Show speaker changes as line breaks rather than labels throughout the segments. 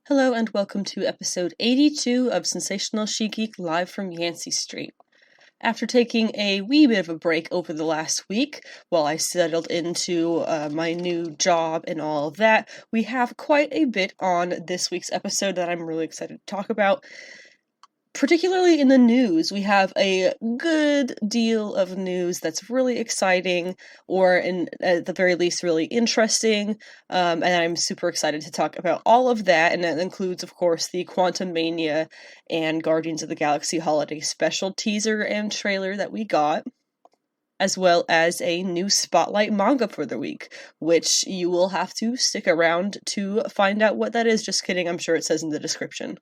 Hello and welcome to episode 82 of Sensational She-Geek live from Yancey Street. After taking a wee bit of a break over the last week, while I settled into my new job and all of that, we have quite a bit on this week's episode that I'm really excited to talk about. Particularly in the news, we have a good deal of news that's really exciting, or at the very least really interesting, and I'm super excited to talk about all of that, and that includes, of course, the Quantumania and Guardians of the Galaxy Holiday Special teaser and trailer that we got, as well as a new Spotlight manga for the week, which you will have to stick around to find out what that is. Just kidding, I'm sure it says in the description.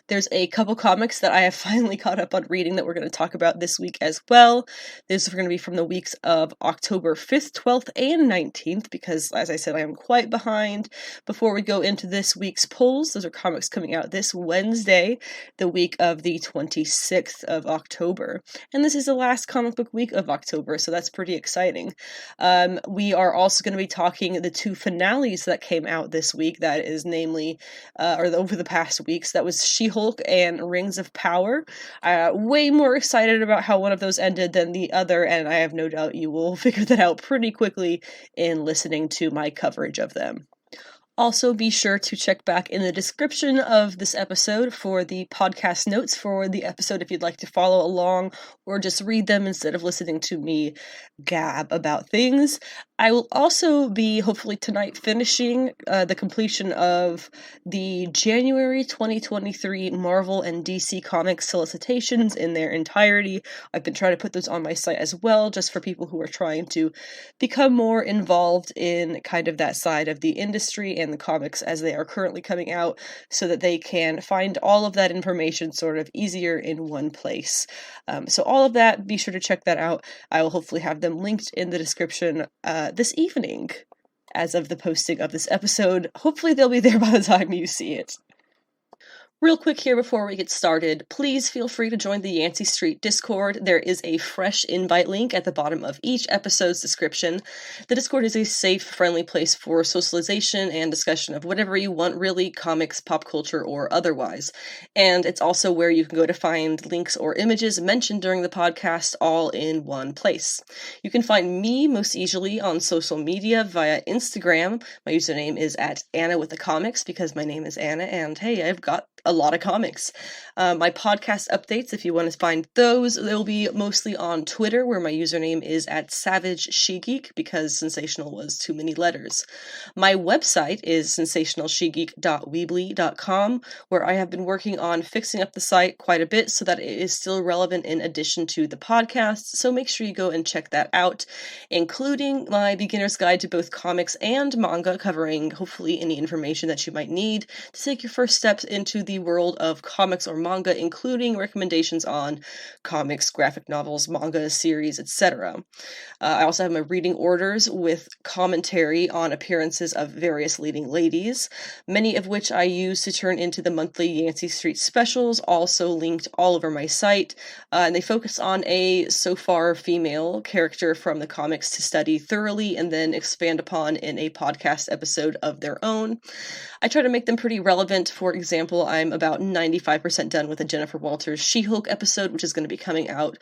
There's a couple comics that I have finally caught up on reading that we're going to talk about this week as well. These are going to be from the weeks of October 5th, 12th, and 19th, because, as I said, I am quite behind. Before we go into this week's polls, those are comics coming out this Wednesday, the week of the 26th of October. And this is the last comic book week of October, so that's pretty exciting. We are also going to be talking the two finales that came out this week, that is namely, over the past weeks, that was She-Hulk and Rings of Power. Way more excited about how one of those ended than the other, and I have no doubt you will figure that out pretty quickly in listening to my coverage of them. Also, be sure to check back in the description of this episode for the podcast notes for the episode if you'd like to follow along or just read them instead of listening to me gab about things. I will also be, hopefully tonight, finishing the completion of the January 2023 Marvel and DC Comics solicitations in their entirety. I've been trying to put those on my site as well, just for people who are trying to become more involved in kind of that side of the industry and the comics as they are currently coming out, so that they can find all of that information sort of easier in one place. So all of that, be sure to check that out. I will hopefully have them linked in the description this evening, as of the posting of this episode. Hopefully they'll be there by the time you see it. Real quick here before we get started, please feel free to join the Yancey Street Discord. There is a fresh invite link at the bottom of each episode's description. The Discord is a safe, friendly place for socialization and discussion of whatever you want, really, comics, pop culture, or otherwise. And it's also where you can go to find links or images mentioned during the podcast all in one place. You can find me most easily on social media via Instagram. My username is @AnnaWithTheComics because my name is Anna, and hey, I've got a lot of comics. My podcast updates, if you want to find those, they'll be mostly on Twitter, where my username is @SavageSheGeek, because sensational was too many letters. My website is sensationalshegeek.weebly.com, where I have been working on fixing up the site quite a bit so that it is still relevant in addition to the podcast, so make sure you go and check that out, including my beginner's guide to both comics and manga, covering hopefully any information that you might need to take your first steps into the world of comics or manga, including recommendations on comics, graphic novels, manga, series, etc. I also have my reading orders with commentary on appearances of various leading ladies, many of which I use to turn into the monthly Yancey Street specials, also linked all over my site, and they focus on a so far female character from the comics to study thoroughly and then expand upon in a podcast episode of their own. I try to make them pretty relevant. For example, I'm about 95% done with a Jennifer Walters She-Hulk episode, which is going to be coming out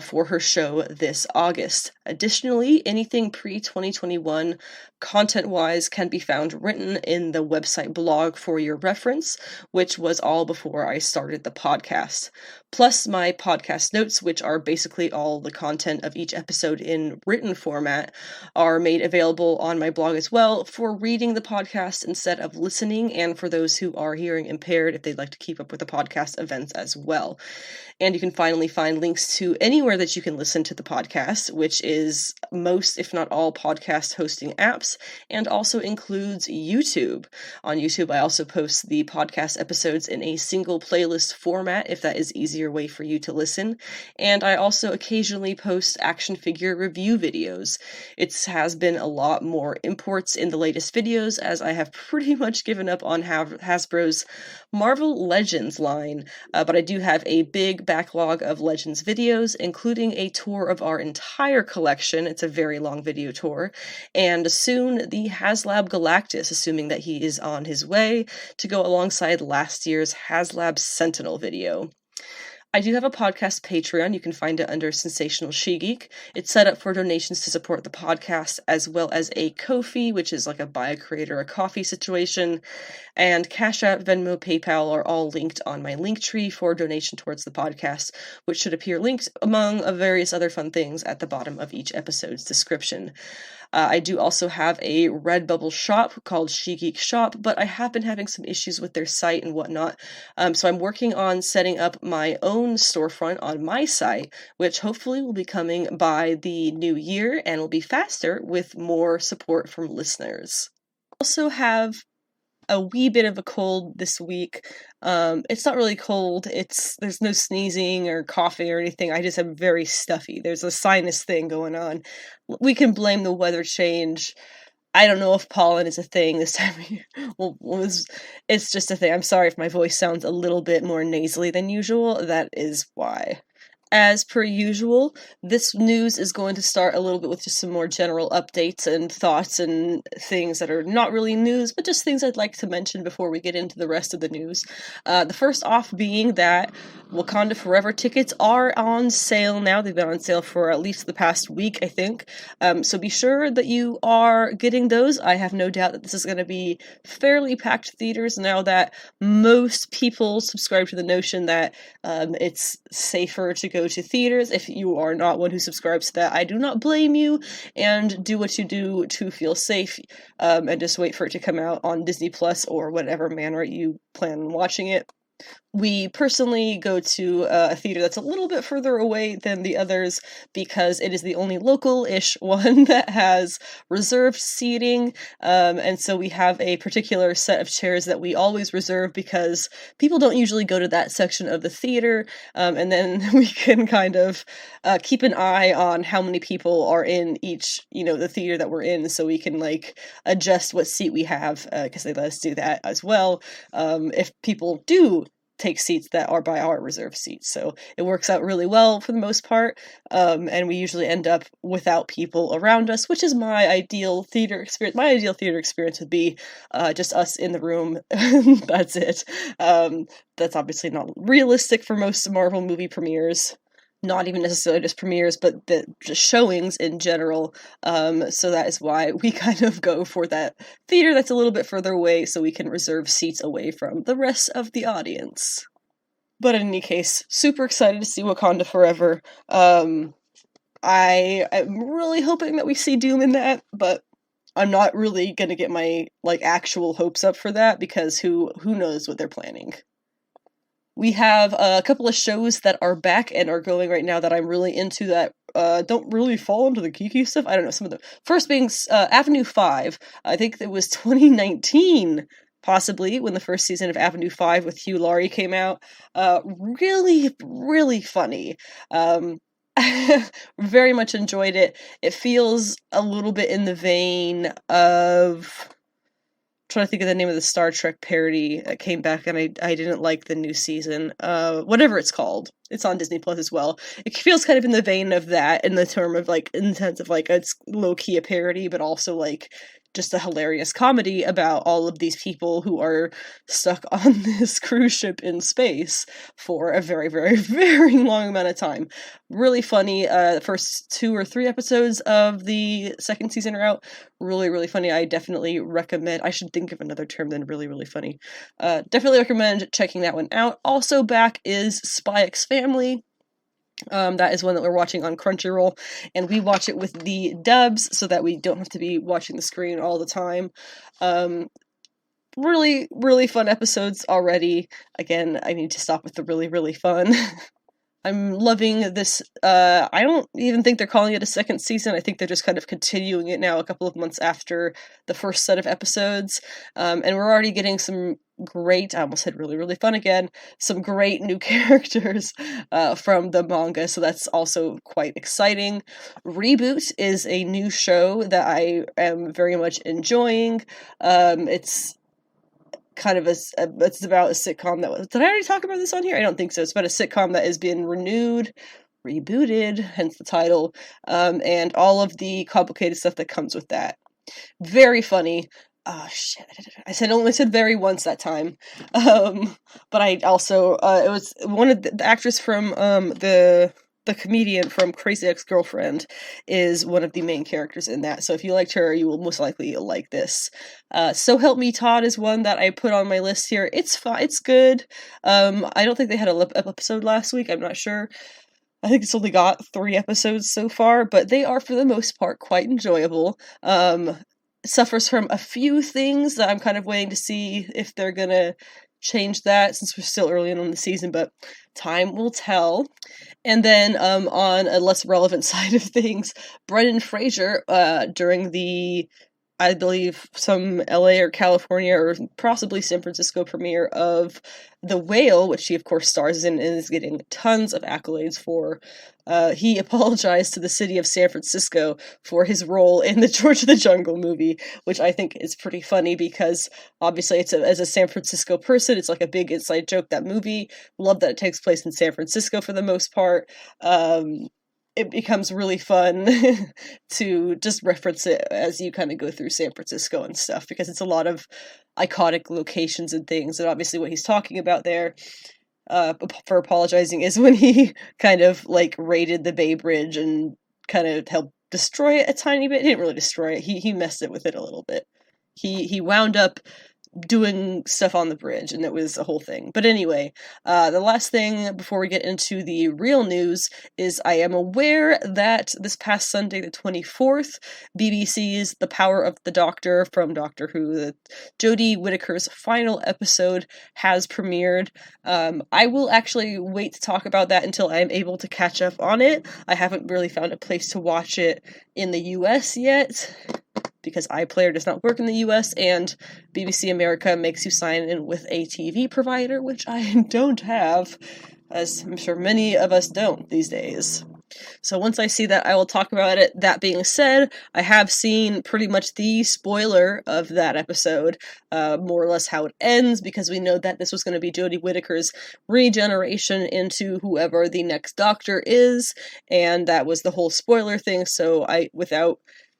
for her show this August. Additionally, anything pre-2021 content-wise can be found written in the website blog for your reference, which was all before I started the podcast. Plus my podcast notes, which are basically all the content of each episode in written format, are made available on my blog as well for reading the podcast instead of listening, and for those who are hearing impaired if they'd like to keep up with the podcast events as well. And you can finally find links to anywhere that you can listen to the podcast, which is most, if not all, podcast hosting apps, and also includes YouTube. On YouTube, I also post the podcast episodes in a single playlist format, if that is easier way for you to listen. And I also occasionally post action figure review videos. It has been a lot more imports in the latest videos, as I have pretty much given up on Hasbro's Marvel Legends line, but I do have a big backlog of Legends videos, including a tour of our entire collection. It's a very long video tour, and soon soon the HasLab Galactus, assuming that he is on his way to go alongside last year's HasLab Sentinel video. I do have a podcast Patreon. You can find it under Sensational She-Geek. It's set up for donations to support the podcast, as well as a Ko-fi, which is like a buy a creator a coffee situation, and Cash App, Venmo, PayPal are all linked on my link tree for donation towards the podcast, which should appear linked among various other fun things at the bottom of each episode's description. I do also have a Redbubble shop called She-Geek Shop, but I have been having some issues with their site and whatnot, so I'm working on setting up my own storefront on my site, which hopefully will be coming by the new year and will be faster with more support from listeners. I also have a wee bit of a cold this week. It's not really cold, there's no sneezing or coughing or anything, I just am very stuffy. There's a sinus thing going on. We can blame the weather change. I don't know if pollen is a thing this time of year. Well, it's just a thing. I'm sorry if my voice sounds a little bit more nasally than usual, that is why. As per usual, this news is going to start a little bit with just some more general updates and thoughts and things that are not really news, but just things I'd like to mention before we get into the rest of the news. The first off being that Wakanda Forever tickets are on sale now. They've been on sale for at least the past week, I think. So be sure that you are getting those. I have no doubt that this is going to be fairly packed theaters now that most people subscribe to the notion that it's safer to go to theaters. If you are not one who subscribes to that, I do not blame you, and do what you do to feel safe, and just wait for it to come out on Disney Plus or whatever manner you plan on watching it. We personally go to a theater that's a little bit further away than the others because it is the only local-ish one that has reserved seating, and so we have a particular set of chairs that we always reserve because people don't usually go to that section of the theater, and then we can kind of keep an eye on how many people are in each, the theater that we're in, so we can, adjust what seat we have, because they let us do that as well, if people do take seats that are by our reserved seats. So it works out really well for the most part, and we usually end up without people around us, which is my ideal theater experience. My ideal theater experience would be just us in the room. That's it. That's obviously not realistic for most Marvel movie premieres. Not even necessarily just premieres, but just showings in general. So that is why we kind of go for that theater that's a little bit further away so we can reserve seats away from the rest of the audience. But in any case, super excited to see Wakanda Forever. I am really hoping that we see Doom in that, but I'm not really gonna get my actual hopes up for that because who knows what they're planning. We have a couple of shows that are back and are going right now that I'm really into that don't really fall into the geeky stuff. I don't know, some of them. First being Avenue 5. I think it was 2019, possibly, when the first season of Avenue 5 with Hugh Laurie came out. Really, really funny. Very much enjoyed it. It feels a little bit in the vein of... trying to think of the name of the Star Trek parody that came back, and I didn't like the new season. Whatever it's called. It's on Disney Plus as well. It feels kind of in the vein of that, in the term of in the sense of it's low-key a parody, but also just a hilarious comedy about all of these people who are stuck on this cruise ship in space for a very, very, very long amount of time. Really funny. The first 2 or 3 episodes of the second season are out. Really, really funny. I definitely recommend. I should think of another term than really, really funny. Definitely recommend checking that one out. Also back is Spy X Family. That is one that we're watching on Crunchyroll, and we watch it with the dubs so that we don't have to be watching the screen all the time. Really, really fun episodes already. Again, I need to stop with the really, really fun. I'm loving this. I don't even think they're calling it a second season. I think they're just kind of continuing it now a couple of months after the first set of episodes. And we're already getting some great, I almost said really, really fun again, some great new characters from the manga, so that's also quite exciting. Reboot is a new show that I am very much enjoying. It's kind of it's about a sitcom that was... Did I already talk about this on here? I don't think so. It's about a sitcom that has been rebooted, hence the title, and all of the complicated stuff that comes with that. Very funny. Shit. I only said very once that time. But I also, it was one of the actress from, the comedian from Crazy Ex-Girlfriend is one of the main characters in that. So if you liked her, you will most likely like this. So Help Me Todd is one that I put on my list here. It's fine. It's good. I don't think they had an episode last week. I'm not sure. I think it's only got 3 episodes so far, but they are, for the most part, quite enjoyable. Suffers from a few things that I'm kind of waiting to see if they're gonna change that, since we're still early in the season, but time will tell. And then on a less relevant side of things, Brendan Fraser, during the, I believe, some LA or California or possibly San Francisco premiere of The Whale, which he of course stars in and is getting tons of accolades for, he apologized to the city of San Francisco for his role in the George of the Jungle movie, which I think is pretty funny because obviously as a San Francisco person, it's like a big inside joke, that movie. Love that it takes place in San Francisco for the most part. It becomes really fun to just reference it as you kind of go through San Francisco and stuff, because it's a lot of iconic locations and things, and obviously what he's talking about there, for apologizing, is when he kind of, like, raided the Bay Bridge and kind of helped destroy it a tiny bit. He didn't really destroy it, he messed it with it a little bit. He wound up doing stuff on the bridge, and it was a whole thing. But anyway, the last thing before we get into the real news is I am aware that this past Sunday, the 24th, BBC's The Power of the Doctor from Doctor Who, Jodie Whittaker's final episode, has premiered. I will actually wait to talk about that until I am able to catch up on it. I haven't really found a place to watch it in the US yet, because iPlayer does not work in the US, and BBC America makes you sign in with a TV provider, which I don't have, as I'm sure many of us don't these days. So once I see that, I will talk about it. That being said, I have seen pretty much the spoiler of that episode, more or less how it ends, because we know that this was going to be Jodie Whittaker's regeneration into whoever the next Doctor is, and that was the whole spoiler thing, so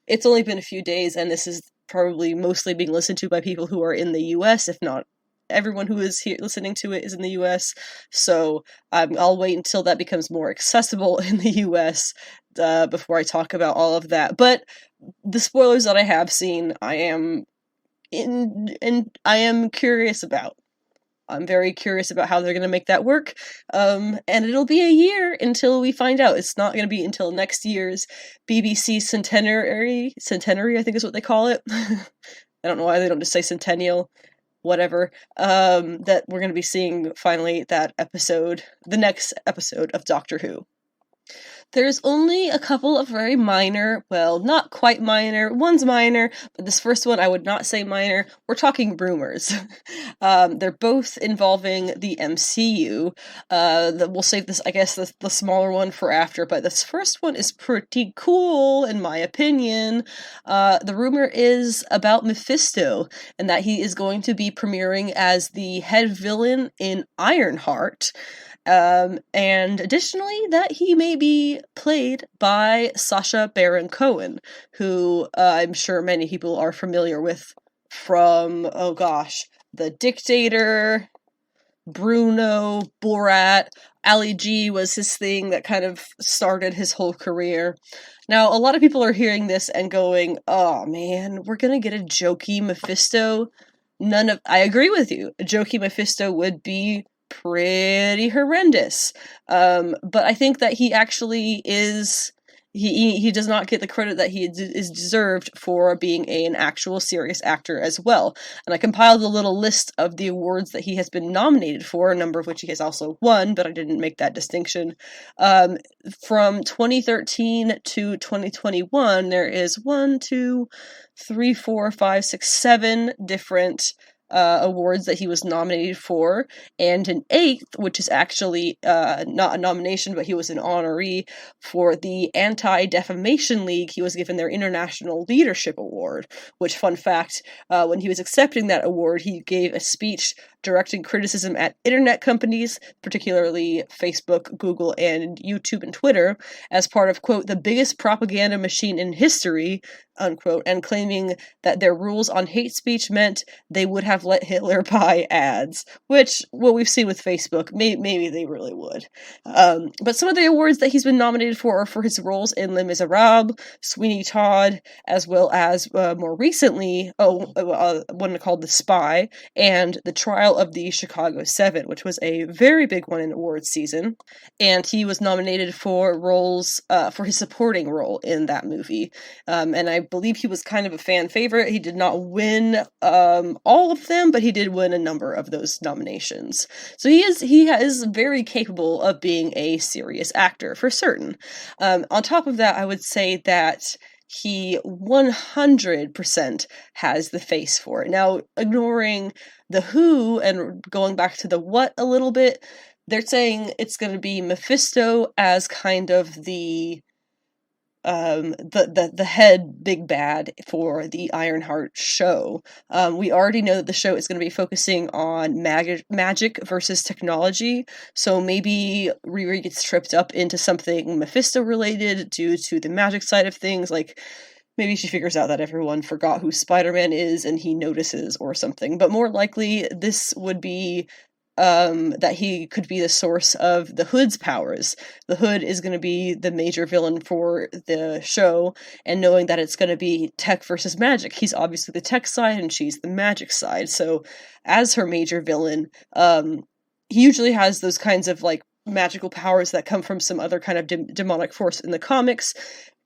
it's only been a few days, and this is probably mostly being listened to by people who are in the US, if not everyone who is here listening to it is in the US, so I'll wait until that becomes more accessible in the US before I talk about all of that. But the spoilers that I have seen, I am curious about. I'm very curious about how they're going to make that work, and it'll be a year until we find out. It's not going to be until next year's BBC centenary, I think is what they call it. I don't know why they don't just say centennial, whatever, that we're going to be seeing finally that episode, the next episode of Doctor Who. There's only a couple of very minor, well, not quite minor, one's minor, but this first one I would not say minor. We're talking rumors. They're both involving the MCU. We'll save this, I guess, the smaller one for after, but this first one is pretty cool, in my opinion. The rumor is about Mephisto, and that he is going to be premiering as the head villain in Ironheart. And additionally, that he may be played by Sacha Baron Cohen, who I'm sure many people are familiar with from, oh gosh, The Dictator, Bruno, Borat. Ali G was his thing that kind of started his whole career. Now, a lot of people are hearing this and going, oh man, we're gonna get a jokey Mephisto. I agree with you. A jokey Mephisto would be pretty horrendous. But I think that he actually is, he does not get the credit that he is deserved for being an actual serious actor as well. And I compiled a little list of the awards that he has been nominated for, a number of which he has also won, but I didn't make that distinction. From 2013 to 2021, there is 7 different awards that he was nominated for, and an 8th, which is actually not a nomination, but he was an honoree for the Anti-Defamation League. He was given their International Leadership Award, which, fun fact, when he was accepting that award, he gave a speech directing criticism at internet companies, particularly Facebook, Google, and YouTube and Twitter, as part of, quote, the biggest propaganda machine in history, unquote, and claiming that their rules on hate speech meant they would have let Hitler buy ads, which, what we've seen with Facebook, maybe they really would. But some of the awards that he's been nominated for are for his roles in Les Miserables, Sweeney Todd, as well as, more recently, one called The Spy, and The Trial of the Chicago 7, which was a very big one in awards season, and he was nominated for roles, for his supporting role in that movie, and I believe he was kind of a fan favorite. He did not win all of them, but he did win a number of those nominations. So he is very capable of being a serious actor, for certain. On top of that, I would say that he 100% has the face for it. Now, ignoring the who and going back to the what a little bit, they're saying it's going to be Mephisto as kind of the head big bad for the Ironheart show. We already know that the show is going to be focusing on magic versus technology, so maybe Riri gets tripped up into something Mephisto related due to the magic side of things, like maybe she figures out that everyone forgot who Spider-Man is and he notices or something, but more likely this would be that he could be the source of the Hood's powers. The Hood is going to be the major villain for the show, and knowing that it's going to be tech versus magic, he's obviously the tech side and she's the magic side, so as her major villain, he usually has those kinds of, like, magical powers that come from some other kind of demonic force in the comics.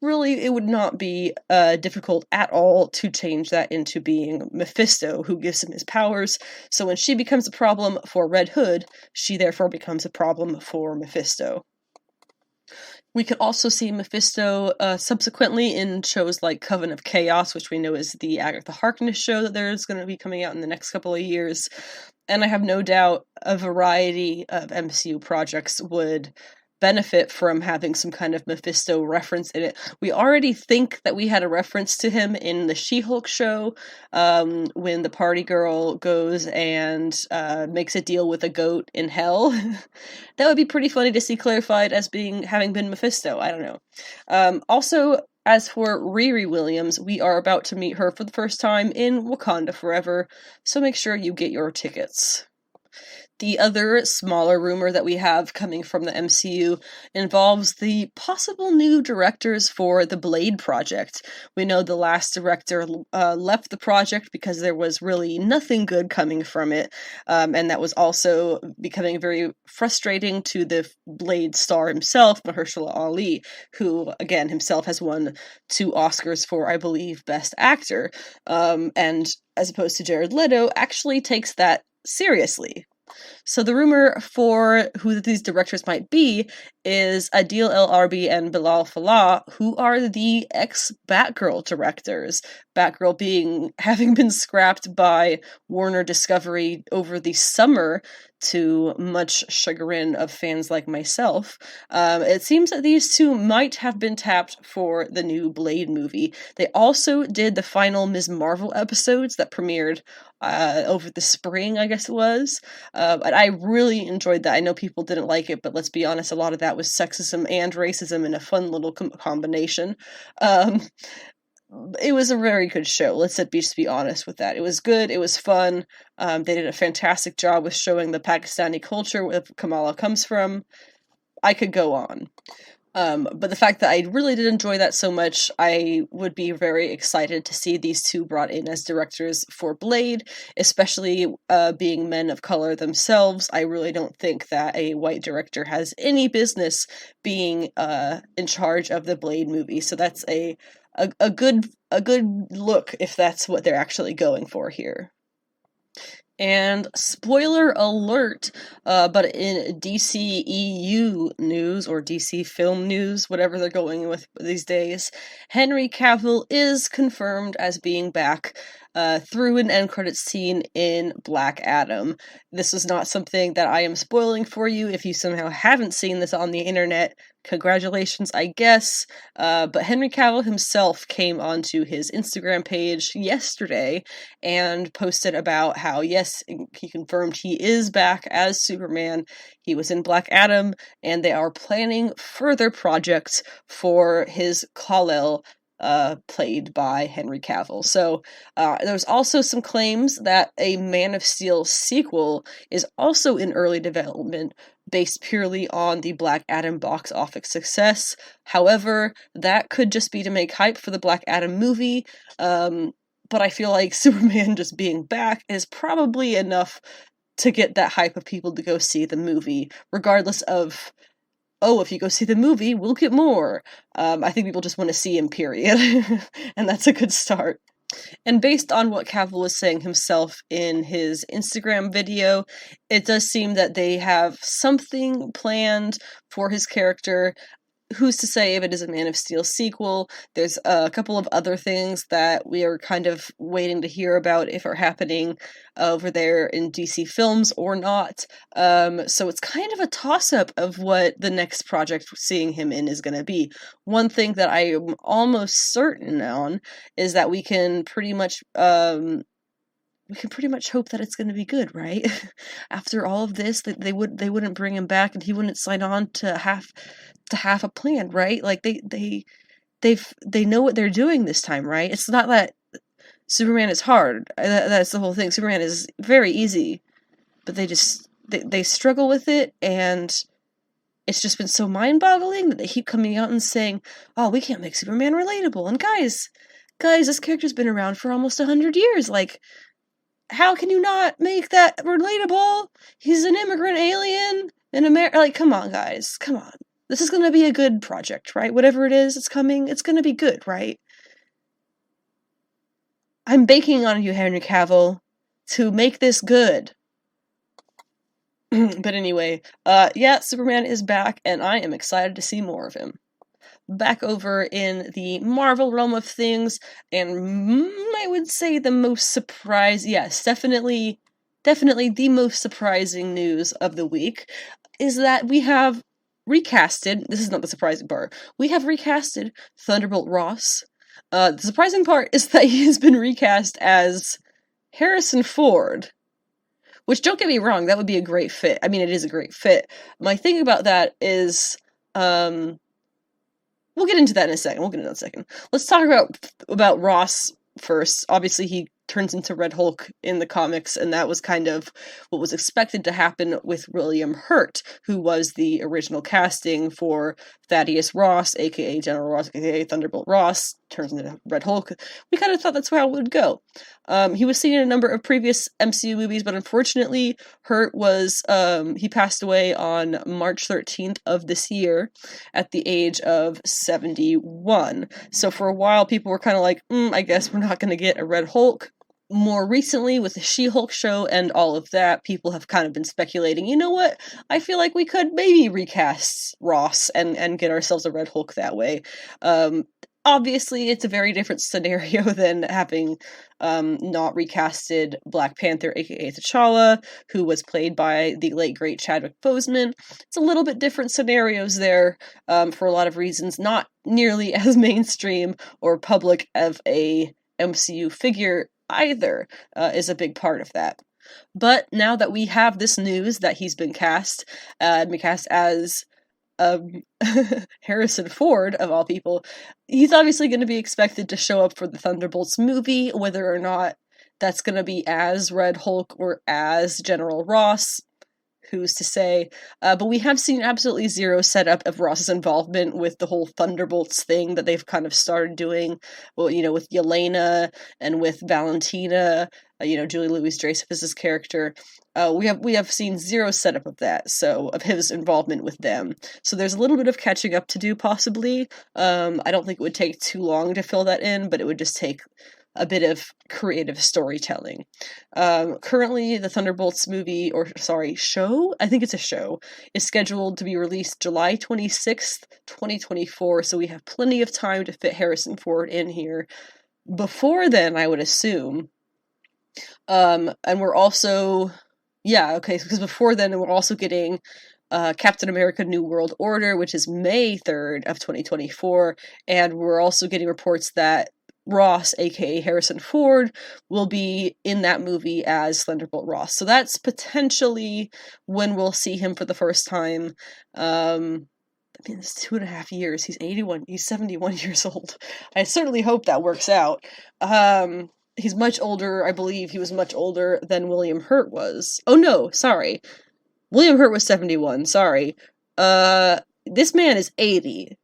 Really, it would not be difficult at all to change that into being Mephisto, who gives him his powers. So when she becomes a problem for Red Hood, she therefore becomes a problem for Mephisto. We could also see Mephisto subsequently in shows like Coven of Chaos, which we know is the Agatha Harkness show that there's going to be coming out in the next couple of years. And I have no doubt a variety of MCU projects would benefit from having some kind of Mephisto reference in it. We already think that we had a reference to him in the She-Hulk show, when the party girl goes and makes a deal with a goat in hell. That would be pretty funny to see clarified as having been Mephisto. I don't know. Also, as for Riri Williams, we are about to meet her for the first time in Wakanda Forever, so make sure you get your tickets. The other smaller rumor that we have coming from the MCU involves the possible new directors for the Blade project. We know the last director left the project because there was really nothing good coming from it, and that was also becoming very frustrating to the Blade star himself, Mahershala Ali, who, again, himself has won 2 Oscars for, I believe, Best Actor, and as opposed to Jared Leto, actually takes that seriously. So the rumor for who these directors might be is Adil El Arbi and Bilal Fallah, who are the ex-Batgirl directors. Batgirl having been scrapped by Warner Discovery over the summer, to much chagrin of fans like myself. It seems that these two might have been tapped for the new Blade movie. They also did the final Ms. Marvel episodes that premiered over the spring, I guess it was. But I really enjoyed that. I know people didn't like it, but let's be honest, a lot of that was sexism and racism in a fun little combination. It was a very good show. Let's just be honest with that. It was good. It was fun. They did a fantastic job with showing the Pakistani culture where Kamala comes from. I could go on. But the fact that I really did enjoy that so much, I would be very excited to see these two brought in as directors for Blade, especially being men of color themselves. I really don't think that a white director has any business being in charge of the Blade movie. So that's a good look if that's what they're actually going for here. And spoiler alert, but in DC EU news, or DC film news, whatever they're going with these days, Henry Cavill is confirmed as being back through an end credits scene in Black Adam. This is not something that I am spoiling for you. If you somehow haven't seen this on the internet, congratulations, I guess. But Henry Cavill himself came onto his Instagram page yesterday and posted about how, yes, he confirmed he is back as Superman. He was in Black Adam, and they are planning further projects for his Kal-El, played by Henry Cavill. So there's also some claims that a Man of Steel sequel is also in early development, based purely on the Black Adam box office success. However, that could just be to make hype for the Black Adam movie, but I feel like Superman just being back is probably enough to get that hype of people to go see the movie, regardless of, oh, if you go see the movie, we'll get more. I think people just want to see him, period. And that's a good start. And based on what Cavill was saying himself in his Instagram video, it does seem that they have something planned for his character. Who's to say if it is a Man of Steel sequel? There's a couple of other things that we are kind of waiting to hear about if are happening over there in DC Films or not. So it's kind of a toss-up of what the next project seeing him in is going to be. One thing that I am almost certain on is that we can pretty much hope that it's going to be good, right? After all of this, they wouldn't bring him back, and he wouldn't sign on to have a plan, right? Like they know what they're doing this time, right? It's not that Superman is hard. That's the whole thing. Superman is very easy, but they struggle with it, and it's just been so mind-boggling that they keep coming out and saying, "Oh, we can't make Superman relatable." And guys, this character's been around for almost 100 years. Like, how can you not make that relatable? He's an immigrant alien in America. Like, come on, guys. Come on. This is going to be a good project, right? Whatever it is, it's coming. It's going to be good, right? I'm banking on you, Henry Cavill, to make this good. But anyway, yeah, Superman is back, and I am excited to see more of him. Back over in the Marvel realm of things, and I would say the most definitely the most surprising news of the week is that we have recasted, this is not the surprising part, we have recasted Thunderbolt Ross. The surprising part is that he has been recast as Harrison Ford, which, don't get me wrong, that would be a great fit. I mean, it is a great fit. My thing about that is, we'll get into that in a second. Let's talk about Ross first. Obviously, he turns into Red Hulk in the comics, and that was kind of what was expected to happen with William Hurt, who was the original casting for Thaddeus Ross, aka General Ross, aka Thunderbolt Ross, turns into Red Hulk. We kind of thought that's how it would go. He was seen in a number of previous MCU movies, but unfortunately, Hurt was, he passed away on March 13th of this year at the age of 71. So for a while, people were kind of like, I guess we're not going to get a Red Hulk. More recently, with the She-Hulk show and all of that, people have kind of been speculating, you know what, I feel like we could maybe recast Ross and get ourselves a Red Hulk that way. Obviously, it's a very different scenario than having not recasted Black Panther, aka T'Challa, who was played by the late, great Chadwick Boseman. It's a little bit different scenarios there, for a lot of reasons, not nearly as mainstream or public of a MCU figure either, is a big part of that. But now that we have this news that he's been cast as Harrison Ford, of all people, he's obviously going to be expected to show up for the Thunderbolts movie, whether or not that's going to be as Red Hulk or as General Ross. Who's to say? But we have seen absolutely zero setup of Ross's involvement with the whole Thunderbolts thing that they've kind of started doing. Well, with Yelena and with Valentina, Julie Louis-Dreyfus is his character. We have seen zero setup of that, so of his involvement with them. So there's a little bit of catching up to do, possibly. I don't think it would take too long to fill that in, but it would just take a bit of creative storytelling. Currently, the Thunderbolts show, I think it's a show, is scheduled to be released July 26th, 2024, so we have plenty of time to fit Harrison Ford in here. Before then, I would assume, And we're also, because before then we're also getting Captain America New World Order, which is May 3rd of 2024, and we're also getting reports that Ross, aka Harrison Ford, will be in that movie as Thunderbolt Ross. So that's potentially when we'll see him for the first time. It's 2.5 years. He's 81. He's 71 years old. I certainly hope that works out. He's much older. I believe he was much older than William Hurt was. Oh no, sorry. William Hurt was 71. Sorry. This man is 80.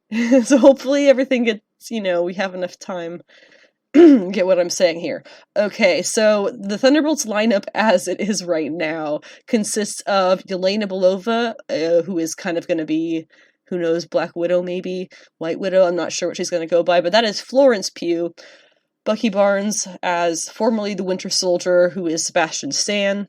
So hopefully everything gets, we have enough time. Get what I'm saying here. Okay, so the Thunderbolts lineup as it is right now consists of Yelena Belova, who is kind of going to be, who knows, Black Widow maybe, White Widow, I'm not sure what she's going to go by, but that is Florence Pugh. Bucky Barnes as formerly the Winter Soldier, who is Sebastian Stan.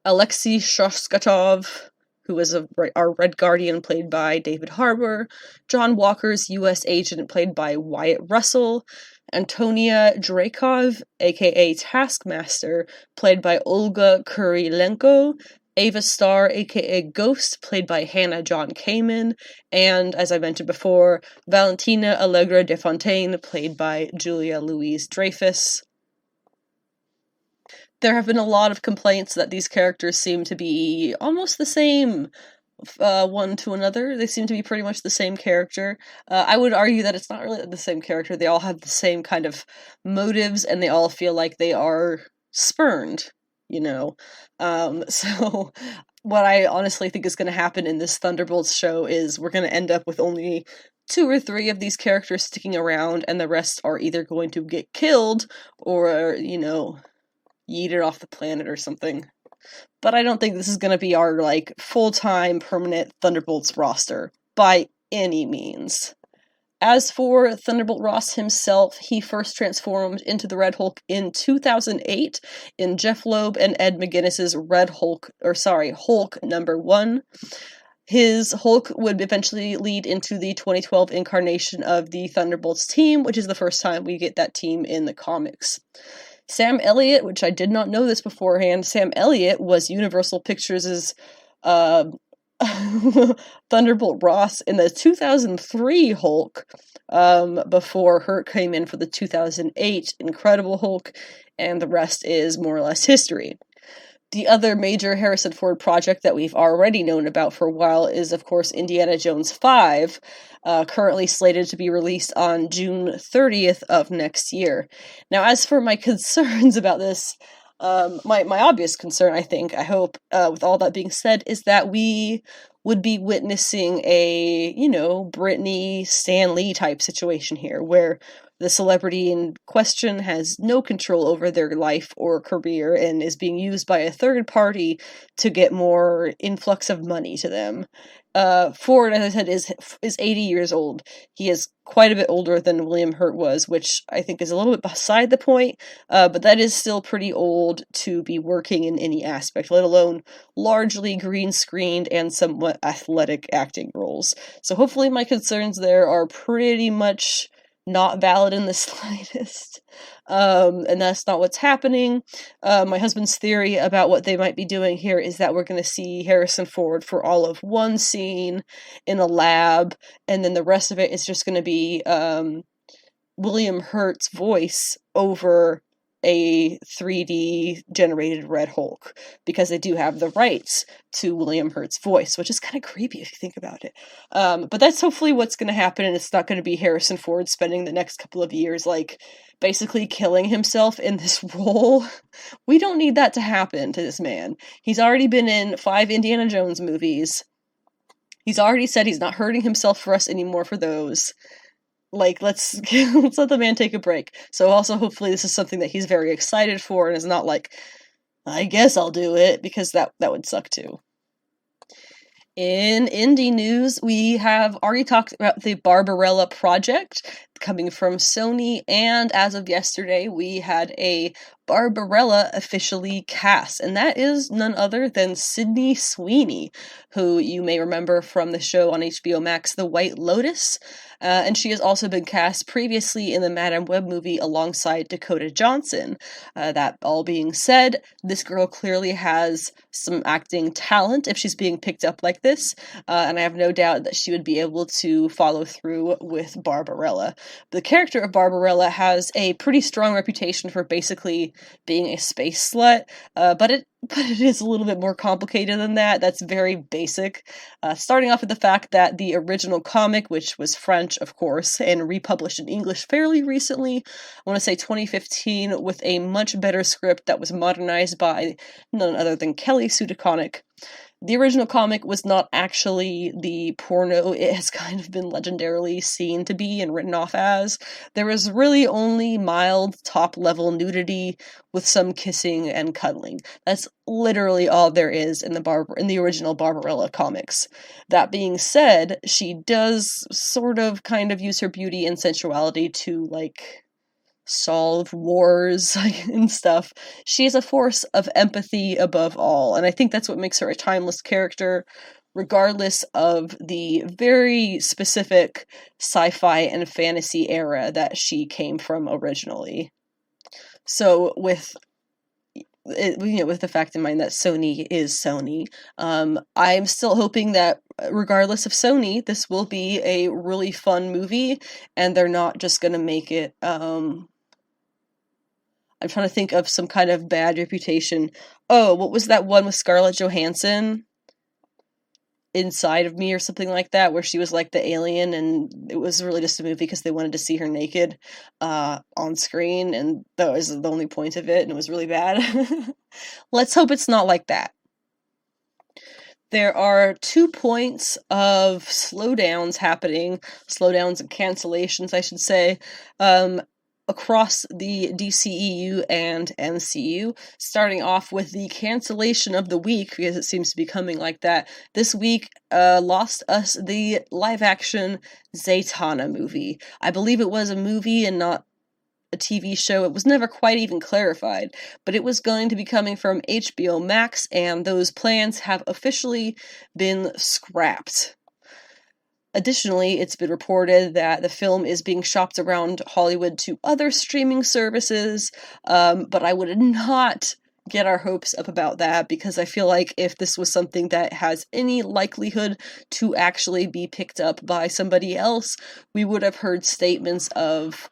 Alexei Shoskatov, who is our Red Guardian, played by David Harbour. John Walker's U.S. agent, played by Wyatt Russell. Antonia Dreykov, aka Taskmaster, played by Olga Kurilenko. Ava Starr, aka Ghost, played by Hannah John Kamen, and, as I mentioned before, Valentina Allegra de Fontaine, played by Julia Louis-Dreyfus. There have been a lot of complaints that these characters seem to be almost the same one to another. They seem to be pretty much the same character. I would argue that it's not really the same character. They all have the same kind of motives, and they all feel like they are spurned. So what I honestly think is going to happen in this Thunderbolts show is we're going to end up with only 2 or 3 of these characters sticking around, and the rest are either going to get killed or, yeeted off the planet or something. But I don't think this is going to be our, full-time permanent Thunderbolts roster, by any means. As for Thunderbolt Ross himself, he first transformed into the Red Hulk in 2008 in Jeff Loeb and Ed McGuinness's Hulk #1. His Hulk would eventually lead into the 2012 incarnation of the Thunderbolts team, which is the first time we get that team in the comics. Sam Elliott, which I did not know this beforehand, Sam Elliott was Universal Pictures' Thunderbolt Ross in the 2003 Hulk, before Hurt came in for the 2008 Incredible Hulk, and the rest is more or less history. The other major Harrison Ford project that we've already known about for a while is, of course, Indiana Jones 5, currently slated to be released on June 30th of next year. Now, as for my concerns about this, my obvious concern, I hope, with all that being said, is that we would be witnessing a, Britney, Stan Lee type situation here, where the celebrity in question has no control over their life or career and is being used by a third party to get more influx of money to them. Ford, as I said, is 80 years old. He is quite a bit older than William Hurt was, which I think is a little bit beside the point, but that is still pretty old to be working in any aspect, let alone largely green-screened and somewhat athletic acting roles. So hopefully my concerns there are pretty much not valid in the slightest. And that's not what's happening. My husband's theory about what they might be doing here is that we're going to see Harrison Ford for all of one scene in a lab, and then the rest of it is just going to be William Hurt's voice over a 3D generated Red Hulk, because they do have the rights to William Hurt's voice, which is kind of creepy if you think about it. But that's hopefully what's going to happen, and it's not going to be Harrison Ford spending the next couple of years, basically killing himself in this role. We don't need that to happen to this man. He's already been in 5 Indiana Jones movies. He's already said he's not hurting himself for us anymore for those. Let's let the man take a break. So also, hopefully this is something that he's very excited for and is not I guess I'll do it, because that would suck too. In indie news, we have already talked about the Barbarella project. coming from Sony, and as of yesterday, we had a Barbarella officially cast, and that is none other than Sidney Sweeney, who you may remember from the show on HBO Max, The White Lotus, and she has also been cast previously in the Madame Web movie alongside Dakota Johnson. That all being said, this girl clearly has some acting talent if she's being picked up like this, and I have no doubt that she would be able to follow through with Barbarella. The character of Barbarella has a pretty strong reputation for basically being a space slut, but it is a little bit more complicated than that. That's very basic. Starting off with the fact that the original comic, which was French, of course, and republished in English fairly recently, I want to say 2015, with a much better script that was modernized by none other than Kelly Sue DeConnick. The original comic was not actually the porno it has kind of been legendarily seen to be and written off as. There was really only mild top-level nudity with some kissing and cuddling. That's literally all there is in the original Barbarella comics. That being said, she does sort of kind of use her beauty and sensuality to, solve wars and stuff. She is a force of empathy above all, and I think that's what makes her a timeless character, regardless of the very specific sci-fi and fantasy era that she came from originally. So with the fact in mind that Sony is Sony, I'm still hoping that regardless of Sony, this will be a really fun movie, and they're not just gonna make it, I'm trying to think of some kind of bad reputation. Oh, what was that one with Scarlett Johansson? Inside of Me or something like that, where she was like the alien, and it was really just a movie because they wanted to see her naked on screen, and that was the only point of it, and it was really bad. Let's hope it's not like that. There are 2 points of slowdowns happening, slowdowns and cancellations, I should say, across the DCEU and MCU, starting off with the cancellation of the week, because it seems to be coming like that. This week lost us the live-action Zatanna movie. I believe it was a movie and not a TV show. It was never quite even clarified, but it was going to be coming from HBO Max, and those plans have officially been scrapped. Additionally, it's been reported that the film is being shopped around Hollywood to other streaming services, but I would not get our hopes up about that, because I feel like if this was something that has any likelihood to actually be picked up by somebody else, we would have heard statements of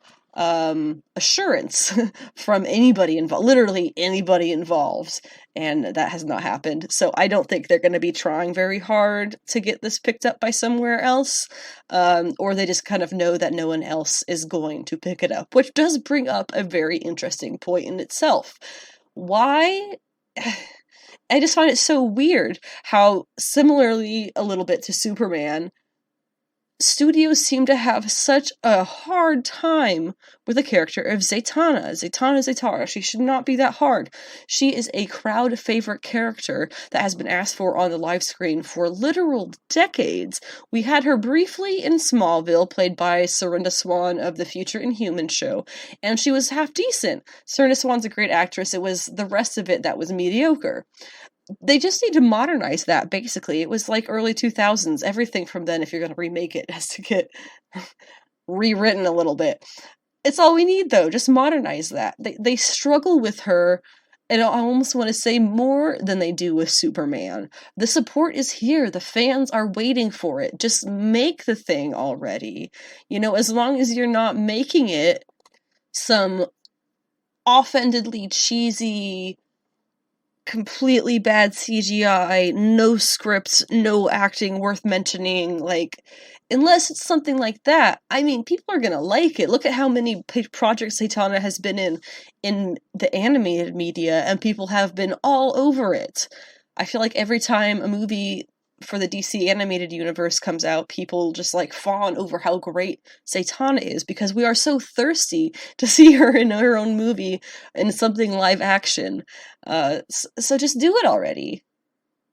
assurance from anybody involved, literally anybody involved, and that has not happened. So I don't think they're going to be trying very hard to get this picked up by somewhere else, or they just kind of know that no one else is going to pick it up, which does bring up a very interesting point in itself. Why? I just find it so weird how, similarly a little bit to Superman, studios seem to have such a hard time with the character of Zatanna. Zatanna. She should not be that hard. She is a crowd favorite character that has been asked for on the live screen for literal decades. We had her briefly in Smallville, played by Serinda Swan of the Future Inhuman show, and she was half decent. Serinda Swan's a great actress. It was the rest of it that was mediocre. They just need to modernize that, basically. It was like early 2000s. Everything from then, if you're going to remake it, has to get rewritten a little bit. It's all we need, though. Just modernize that. They struggle with her, and I almost want to say more than they do with Superman. The support is here. The fans are waiting for it. Just make the thing already. As long as you're not making it some offendedly cheesy, completely bad CGI, no scripts, no acting worth mentioning, unless it's something like that, people are gonna like it. Look at how many projects Zatanna has been in the animated media, and people have been all over it. I feel like every time a movie for the DC animated universe comes out, people just fawn over how great Zatanna is, because we are so thirsty to see her in her own movie in something live action. So just do it already.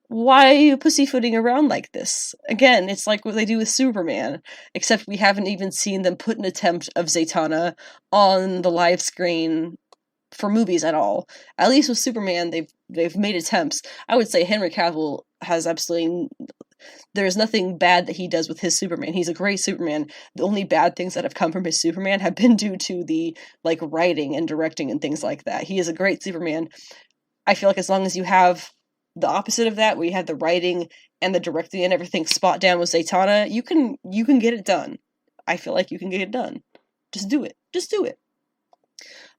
why are you pussyfooting around like this? Again, it's like what they do with Superman, except we haven't even seen them put an attempt of Zatanna on the live screen for movies at all. At least with Superman, they've made attempts. I would say Henry Cavill has absolutely... There's nothing bad that he does with his Superman. He's a great Superman. The only bad things that have come from his Superman have been due to the, like, writing and directing and things like that. He is a great Superman. I feel like as long as you have the opposite of that, where you have the writing and the directing and everything spot down with Zatanna, you can get it done. I feel like you can get it done. Just do it. Just do it.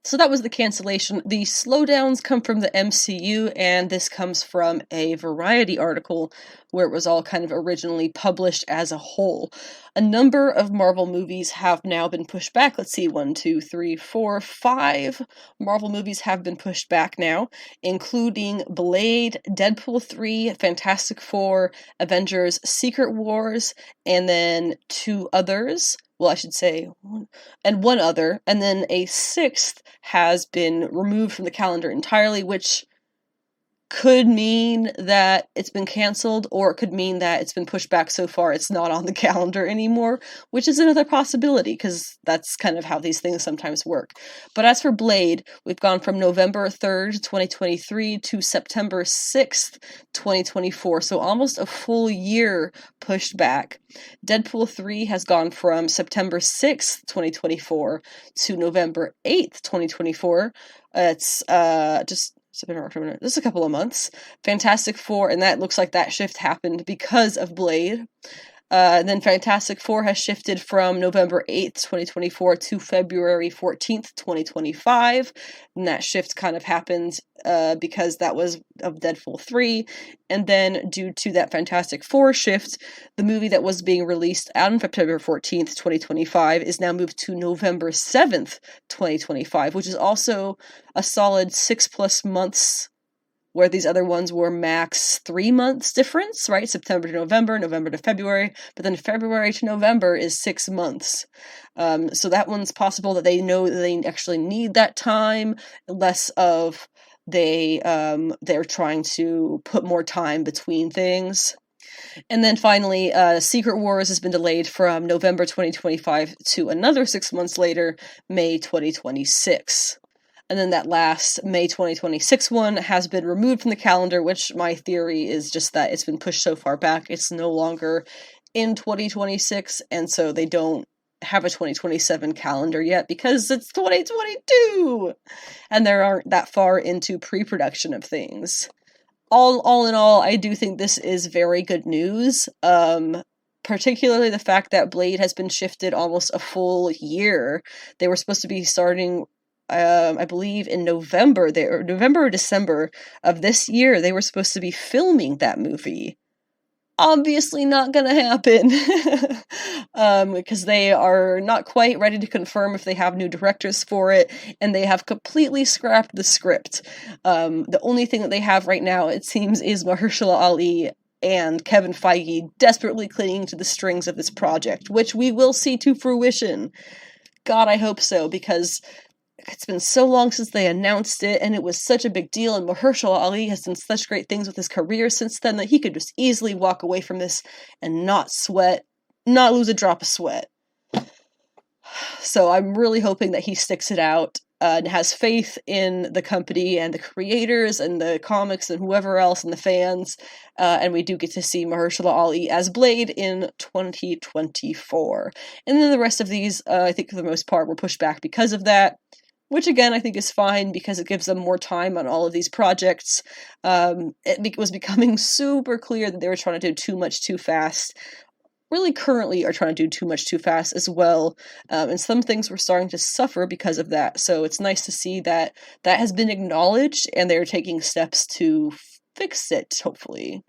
So that was the cancellation. The slowdowns come from the MCU, and this comes from a Variety article where it was all kind of originally published as a whole. A number of Marvel movies have now been pushed back. Let's see, 1, 2, 3, 4, 5 Marvel movies have been pushed back now, including Blade, Deadpool 3, Fantastic Four, Avengers, Secret Wars, and then 2 others. Well, I should say, one other, and then a 6th has been removed from the calendar entirely, which could mean that it's been canceled, or it could mean that it's been pushed back so far it's not on the calendar anymore, which is another possibility, because that's kind of how these things sometimes work. But as for Blade, we've gone from November 3rd, 2023 to September 6th, 2024, so almost a full year pushed back. Deadpool 3 has gone from September 6th, 2024 to November 8th, 2024. It's just a couple of months. Fantastic Four, and that looks like that shift happened because of Blade. Then Fantastic Four has shifted from November 8th, 2024 to February 14th, 2025. And that shift kind of happened because that was of Deadpool 3. And then due to that Fantastic Four shift, the movie that was being released on September 14th, 2025 is now moved to November 7th, 2025, which is also a solid 6+ months, where these other ones were max 3 months difference, right? September to November, November to February, but then February to November is 6 months. So that one's possible that they know that they actually need that time, less of they're trying to put more time between things. And then finally, Secret Wars has been delayed from November 2025 to another 6 months later, May 2026. And then that last May 2026 one has been removed from the calendar, which my theory is just that it's been pushed so far back, it's no longer in 2026, and so they don't have a 2027 calendar yet because it's 2022! And they aren't that far into pre-production of things. All in all, I do think this is very good news. Particularly the fact that Blade has been shifted almost a full year. They were supposed to be starting... I believe in November or December of this year, they were supposed to be filming that movie. Obviously not gonna happen. Because they are not quite ready to confirm if they have new directors for it, and they have completely scrapped the script. The only thing that they have right now, it seems, is Mahershala Ali and Kevin Feige desperately clinging to the strings of this project, which we will see to fruition. God, I hope so, because it's been so long since they announced it, and it was such a big deal, and Mahershala Ali has done such great things with his career since then that he could just easily walk away from this and not lose a drop of sweat. So I'm really hoping that he sticks it out and has faith in the company and the creators and the comics and whoever else and the fans, and we do get to see Mahershala Ali as Blade in 2024. And then the rest of these, I think for the most part, were pushed back because of that. Which, again, I think is fine because it gives them more time on all of these projects. It was becoming super clear that they were trying to do too much too fast. Really currently are trying to do too much too fast as well. And some things were starting to suffer because of that. So it's nice to see that that has been acknowledged and they're taking steps to fix it, hopefully.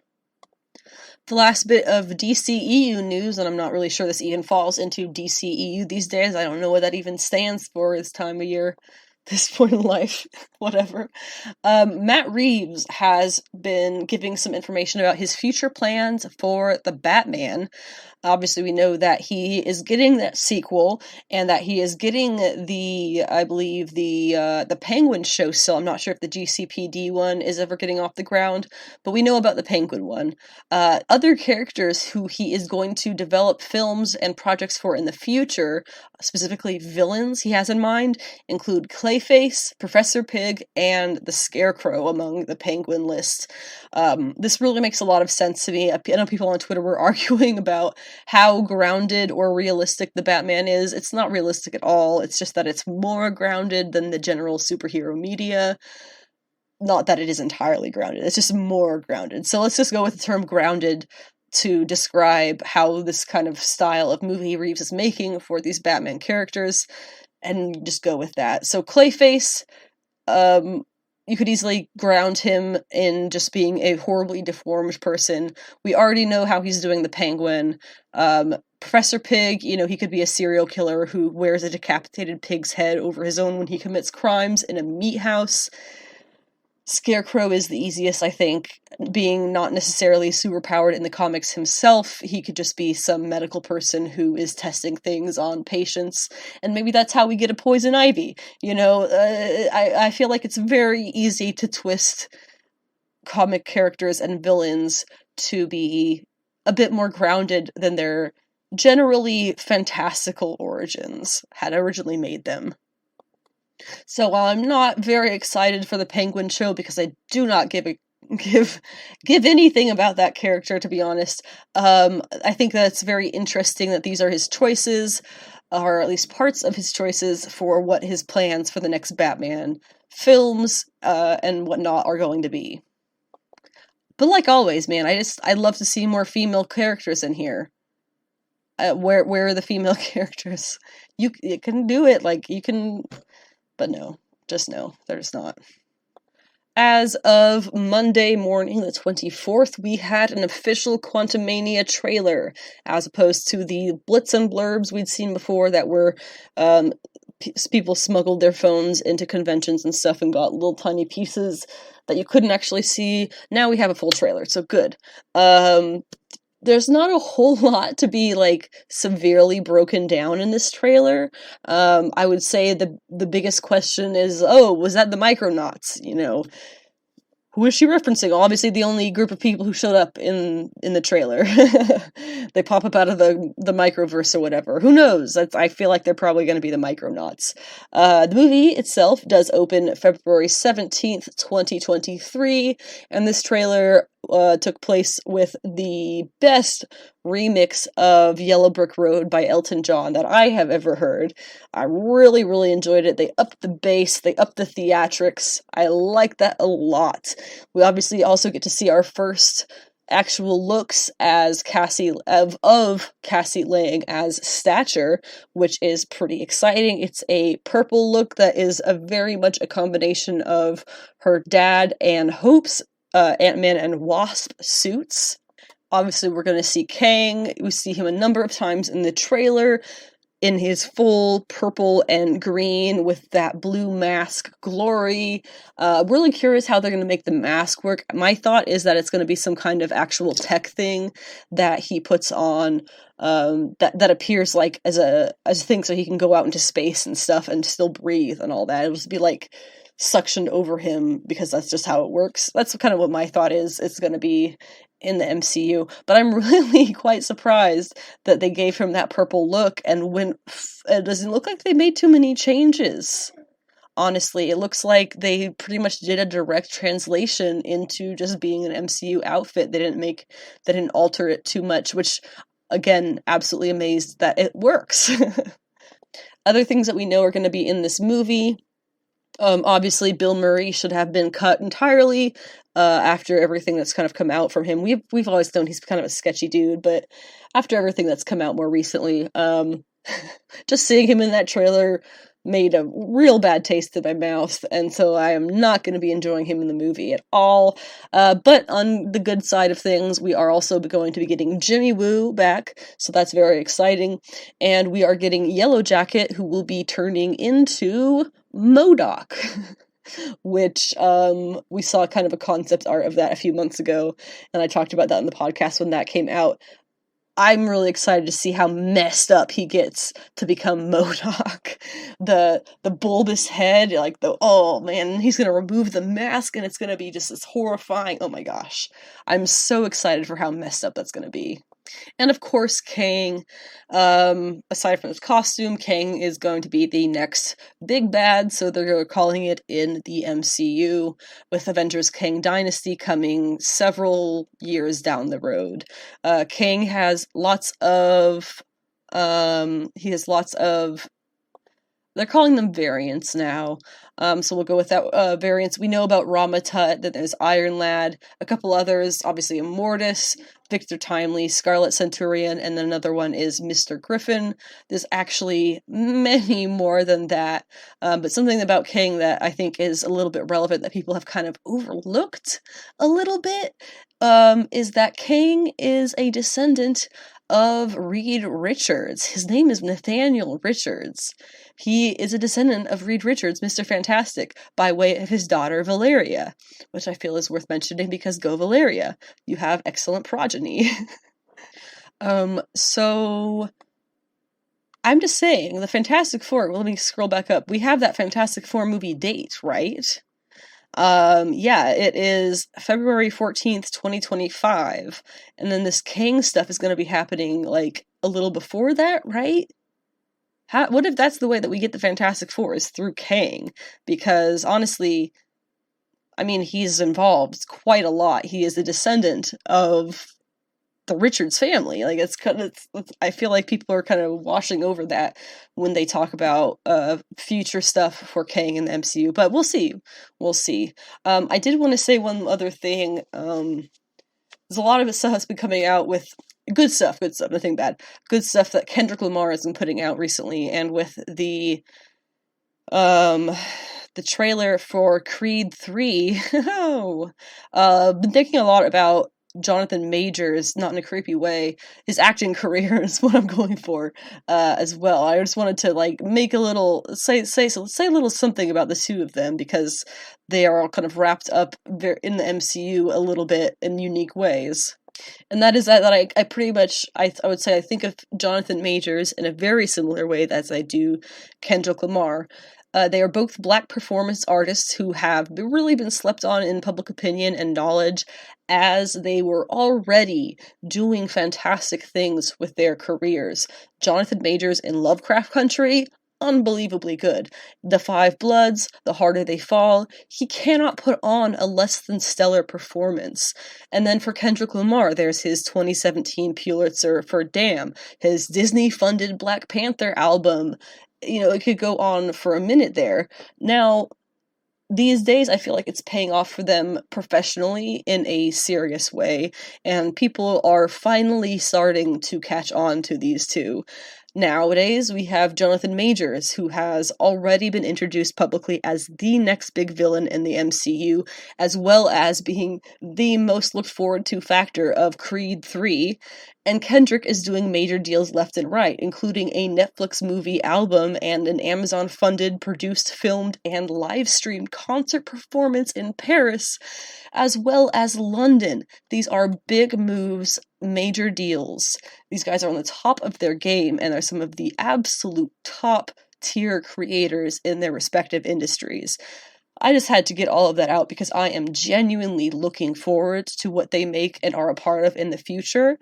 The last bit of DCEU news, and I'm not really sure this even falls into DCEU these days. I don't know what that even stands for this time of year. this point in life, whatever. Matt Reeves has been giving some information about his future plans for the Batman. Obviously, we know that he is getting that sequel, and that he is getting I believe, the Penguin show still. I'm not sure if the GCPD one is ever getting off the ground, but we know about the Penguin one. Other characters who he is going to develop films and projects for in the future, specifically villains he has in mind, include Clayface, Professor Pig, and the Scarecrow among the Penguin list. This really makes a lot of sense to me. I know people on Twitter were arguing about how grounded or realistic the Batman is. It's not realistic at all. It's just that it's more grounded than the general superhero media. Not that it is entirely grounded. It's just more grounded. So let's just go with the term grounded to describe how this kind of style of movie Reeves is making for these Batman characters, and just go with that. So Clayface, you could easily ground him in just being a horribly deformed person. We already know how he's doing the Penguin. Professor Pig, he could be a serial killer who wears a decapitated pig's head over his own when he commits crimes in a meat house. Scarecrow is the easiest, I think, being not necessarily superpowered in the comics himself. He could just be some medical person who is testing things on patients, and maybe that's how we get a Poison Ivy. I feel like it's very easy to twist comic characters and villains to be a bit more grounded than their generally fantastical origins had originally made them. So while I'm not very excited for the Penguin show, because I do not give anything about that character, to be honest, I think that it's very interesting that these are his choices, or at least parts of his choices, for what his plans for the next Batman films and whatnot are going to be. But like always, man, I'd love to see more female characters in here. Where are the female characters? You can do it, you can... But no, there's not. As of Monday morning, the 24th, we had an official Quantumania trailer, as opposed to the blitz and blurbs we'd seen before that were, people smuggled their phones into conventions and stuff and got little tiny pieces that you couldn't actually see. Now we have a full trailer, so good. There's not a whole lot to be, severely broken down in this trailer. I would say the biggest question is, was that the Micronauts? Who is she referencing? Obviously, the only group of people who showed up in the trailer. They pop up out of the microverse or whatever. Who knows? I feel like they're probably going to be the Micronauts. The movie itself does open February 17th, 2023, and this trailer took place with the best remix of Yellow Brick Road by Elton John that I have ever heard. I really, really enjoyed it. They upped the bass, they upped the theatrics. I like that a lot. We obviously also get to see our first actual looks as Cassie of Cassie Lang as Stature, which is pretty exciting. It's a purple look that is very much a combination of her dad and Hope's Ant-Man and Wasp suits. Obviously, we're going to see Kang. We see him a number of times in the trailer in his full purple and green with that blue mask glory. Really curious how they're going to make the mask work. My thought is that it's going to be some kind of actual tech thing that he puts on that appears as a thing so he can go out into space and stuff and still breathe and all that. It'll just be suctioned over him because that's just how it works. That's kind of what my thought is. It's going to be in the MCU, but I'm really quite surprised that they gave him that purple look and it doesn't look like they made too many changes. Honestly, it looks like they pretty much did a direct translation into just being an MCU outfit. They didn't alter it too much, which, again, absolutely amazed that it works. Other things that we know are going to be in this movie. Obviously, Bill Murray should have been cut entirely after everything that's kind of come out from him. We've always known he's kind of a sketchy dude, but after everything that's come out more recently, just seeing him in that trailer made a real bad taste in my mouth, and so I am not going to be enjoying him in the movie at all. But on the good side of things, we are also going to be getting Jimmy Woo back, so that's very exciting. And we are getting Yellow Jacket, who will be turning into MODOK, which we saw kind of a concept art of that a few months ago, and I talked about that in the podcast when that came out. I'm really excited to see how messed up he gets to become MODOK. The bulbous head, like oh man, he's gonna remove the mask and it's gonna be just this horrifying, oh my gosh. I'm so excited for how messed up that's gonna be. And of course, Kang, aside from his costume, Kang is going to be the next big bad, so they're calling it in the MCU, with Avengers Kang Dynasty coming several years down the road. Kang has lots of, they're calling them variants now, so we'll go with that variants. We know about Ramatut, that there's Iron Lad, a couple others, obviously Immortus, Victor Timely, Scarlet Centurion, and then another one is Mr. Griffin. There's actually many more than that, but something about Kang that I think is a little bit relevant that people have kind of overlooked a little bit, is that Kang is a descendant of Reed Richards. His name is Nathaniel Richards. He is a descendant of Reed Richards, Mr. Fantastic, by way of his daughter Valeria, which I feel is worth mentioning because go Valeria. You have excellent progeny. So I'm just saying, the Fantastic Four, well, let me scroll back up. We have that Fantastic Four movie date, right? Yeah, it is February 14th, 2025, and then this Kang stuff is going to be happening, like, a little before that, right? What if that's the way that we get the Fantastic Four, is through Kang? Because, honestly, I mean, he's involved quite a lot. He is a descendant of the Richards family. Like, I feel like people are kind of washing over that when they talk about future stuff for Kang in the MCU, but we'll see. I did want to say one other thing. There's a lot of stuff that's been coming out with good stuff, nothing bad. Good stuff that Kendrick Lamar has been putting out recently, and with the trailer for Creed 3, been thinking a lot about Jonathan Majors, not in a creepy way. His acting career is what I'm going for, as well. I just wanted to, like, make a little, say a little something about the two of them, because they are all kind of wrapped up in the MCU a little bit in unique ways. And that is that I pretty much, I would say I think of Jonathan Majors in a very similar way as I do Kendrick Lamar. They are both Black performance artists who have really been slept on in public opinion and knowledge, as they were already doing fantastic things with their careers. Jonathan Majors in Lovecraft Country, unbelievably good. The Five Bloods, The Harder They Fall, he cannot put on a less than stellar performance. And then for Kendrick Lamar, there's his 2017 Pulitzer for Damn, his Disney-funded Black Panther album. You know, it could go on for a minute there. Now, these days, I feel like it's paying off for them professionally in a serious way, and people are finally starting to catch on to these two. Nowadays, we have Jonathan Majors, who has already been introduced publicly as the next big villain in the MCU, as well as being the most looked forward to factor of Creed 3, and Kendrick is doing major deals left and right, including a Netflix movie album and an Amazon-funded, produced, filmed, and live-streamed concert performance in Paris, as well as London. These are big moves, major deals. These guys are on the top of their game, and are some of the absolute top-tier creators in their respective industries. I just had to get all of that out because I am genuinely looking forward to what they make and are a part of in the future.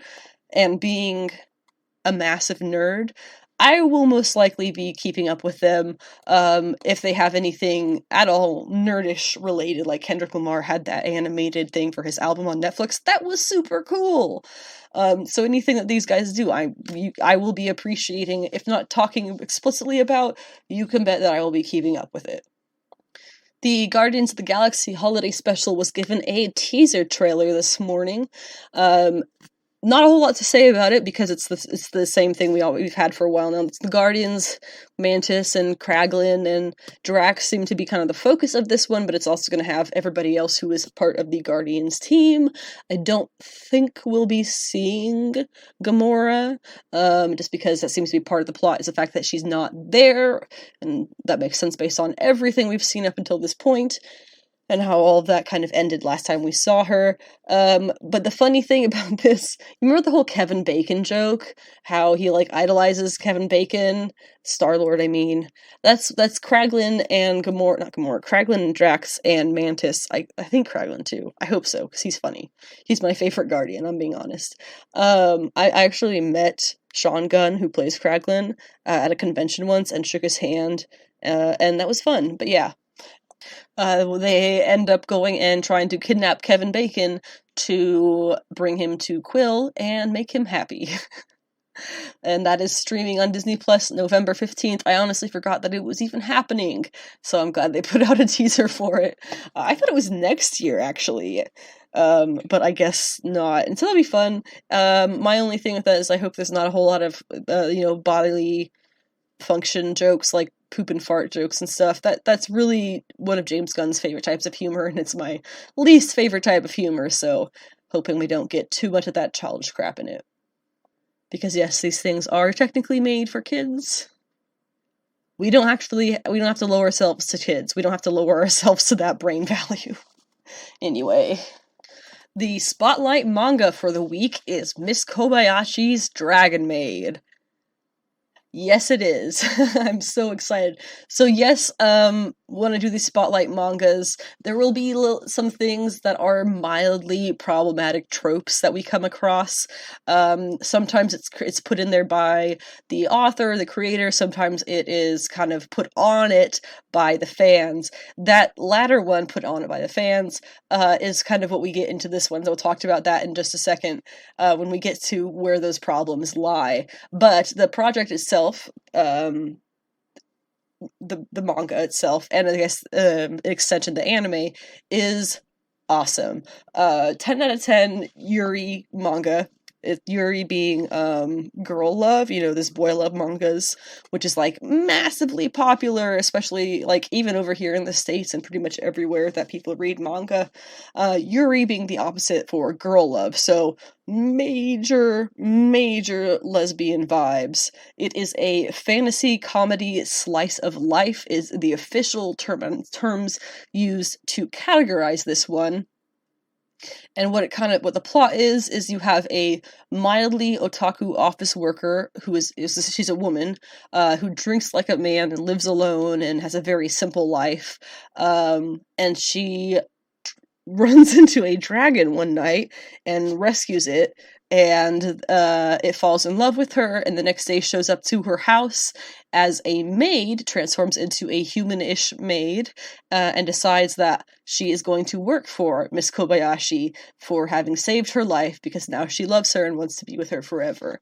And being a massive nerd, I will most likely be keeping up with them if they have anything at all nerdish related, like Kendrick Lamar had that animated thing for his album on Netflix. That was super cool. So anything that these guys do, I will be appreciating, if not talking explicitly about. You can bet that I will be keeping up with it. The Guardians of the Galaxy Holiday Special was given a teaser trailer this morning. Not a whole lot to say about it because it's the same thing we've had for a while now. It's the Guardians, Mantis and Kraglin and Drax seem to be kind of the focus of this one, but it's also going to have everybody else who is part of the Guardians team. I don't think we'll be seeing Gamora, just because that seems to be part of the plot, is the fact that she's not there, and that makes sense based on everything we've seen up until this point. And how all of that kind of ended last time we saw her. But the funny thing about this, you remember the whole Kevin Bacon joke? How he, like, idolizes Kevin Bacon? Star-Lord, I mean. That's Kraglin and Kraglin and Drax and Mantis. I think Kraglin, too. I hope so, because he's funny. He's my favorite Guardian, I'm being honest. I actually met Sean Gunn, who plays Kraglin, at a convention once, and shook his hand, and that was fun. But yeah. They end up going and trying to kidnap Kevin Bacon to bring him to Quill and make him happy. And that is streaming on Disney Plus November 15th. I honestly forgot that it was even happening, so I'm glad they put out a teaser for it. I thought it was next year, actually. But I guess not. And so that'll be fun. My only thing with that is I hope there's not a whole lot of, bodily function jokes, like poop and fart jokes and stuff. That's really one of James Gunn's favorite types of humor, and it's my least favorite type of humor, so hoping we don't get too much of that childish crap in it. Because yes, these things are technically made for kids. We don't have to lower ourselves to kids. We don't have to lower ourselves to that brain value. Anyway. The spotlight manga for the week is Miss Kobayashi's Dragon Maid. Yes, it is. I'm so excited. So yes, when I do these spotlight mangas, there will be some things that are mildly problematic tropes that we come across. Sometimes it's put in there by the author, the creator. Sometimes it is kind of put on it by the fans. That latter one, put on it by the fans, is kind of what we get into this one. So we'll talk about that in just a second, when we get to where those problems lie. But the project itself, the manga itself, and I guess an extension to anime, is awesome. 10 out of 10 Yuri manga. Yuri being girl love, this boy love mangas, which is like massively popular, especially like even over here in the States and pretty much everywhere that people read manga. Yuri being the opposite for girl love, so major lesbian vibes. It is a fantasy comedy slice of life is the official terms used to categorize this one. And what the plot is you have a mildly otaku office worker she's a woman, who drinks like a man and lives alone and has a very simple life. And she runs into a dragon one night and rescues it, and it falls in love with her, and the next day shows up to her house as a maid, transforms into a human-ish maid, and decides that she is going to work for Miss Kobayashi for having saved her life, because now she loves her and wants to be with her forever.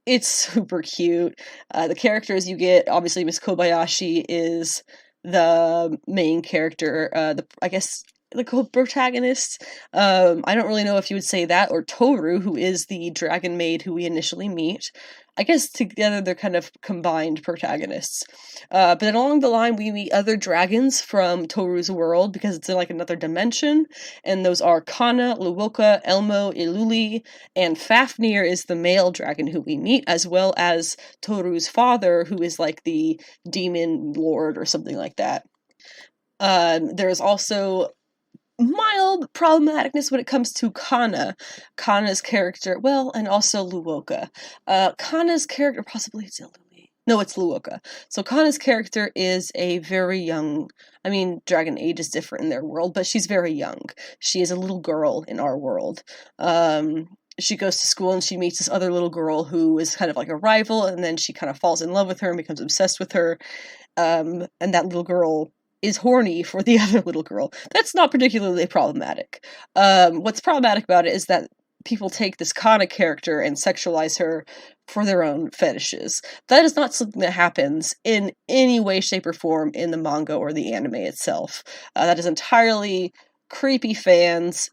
It's super cute. The characters you get, obviously Miss Kobayashi is the main character, I guess the co-protagonist. I don't really know if you would say that, or Toru, who is the dragon maid who we initially meet. I guess together they're kind of combined protagonists. But then along the line we meet other dragons from Toru's world, because it's in like another dimension, and those are Kana, Luoka, Elmo, Iluli, and Fafnir is the male dragon who we meet, as well as Toru's father, who is like the demon lord or something like that. There's also mild problematicness when it comes to Kana's character, and also Luoka. Kana's character, possibly it's Ilumi. No, it's Luoka. So Kana's character is a very young, dragon age is different in their world, but she's very young. She is a little girl in our world. She goes to school and she meets this other little girl who is kind of like a rival, and then she kind of falls in love with her and becomes obsessed with her. And that little girl is horny for the other little girl. That's not particularly problematic. What's problematic about it is that people take this Kana character and sexualize her for their own fetishes. That is not something that happens in any way, shape, or form in the manga or the anime itself. That is entirely creepy fans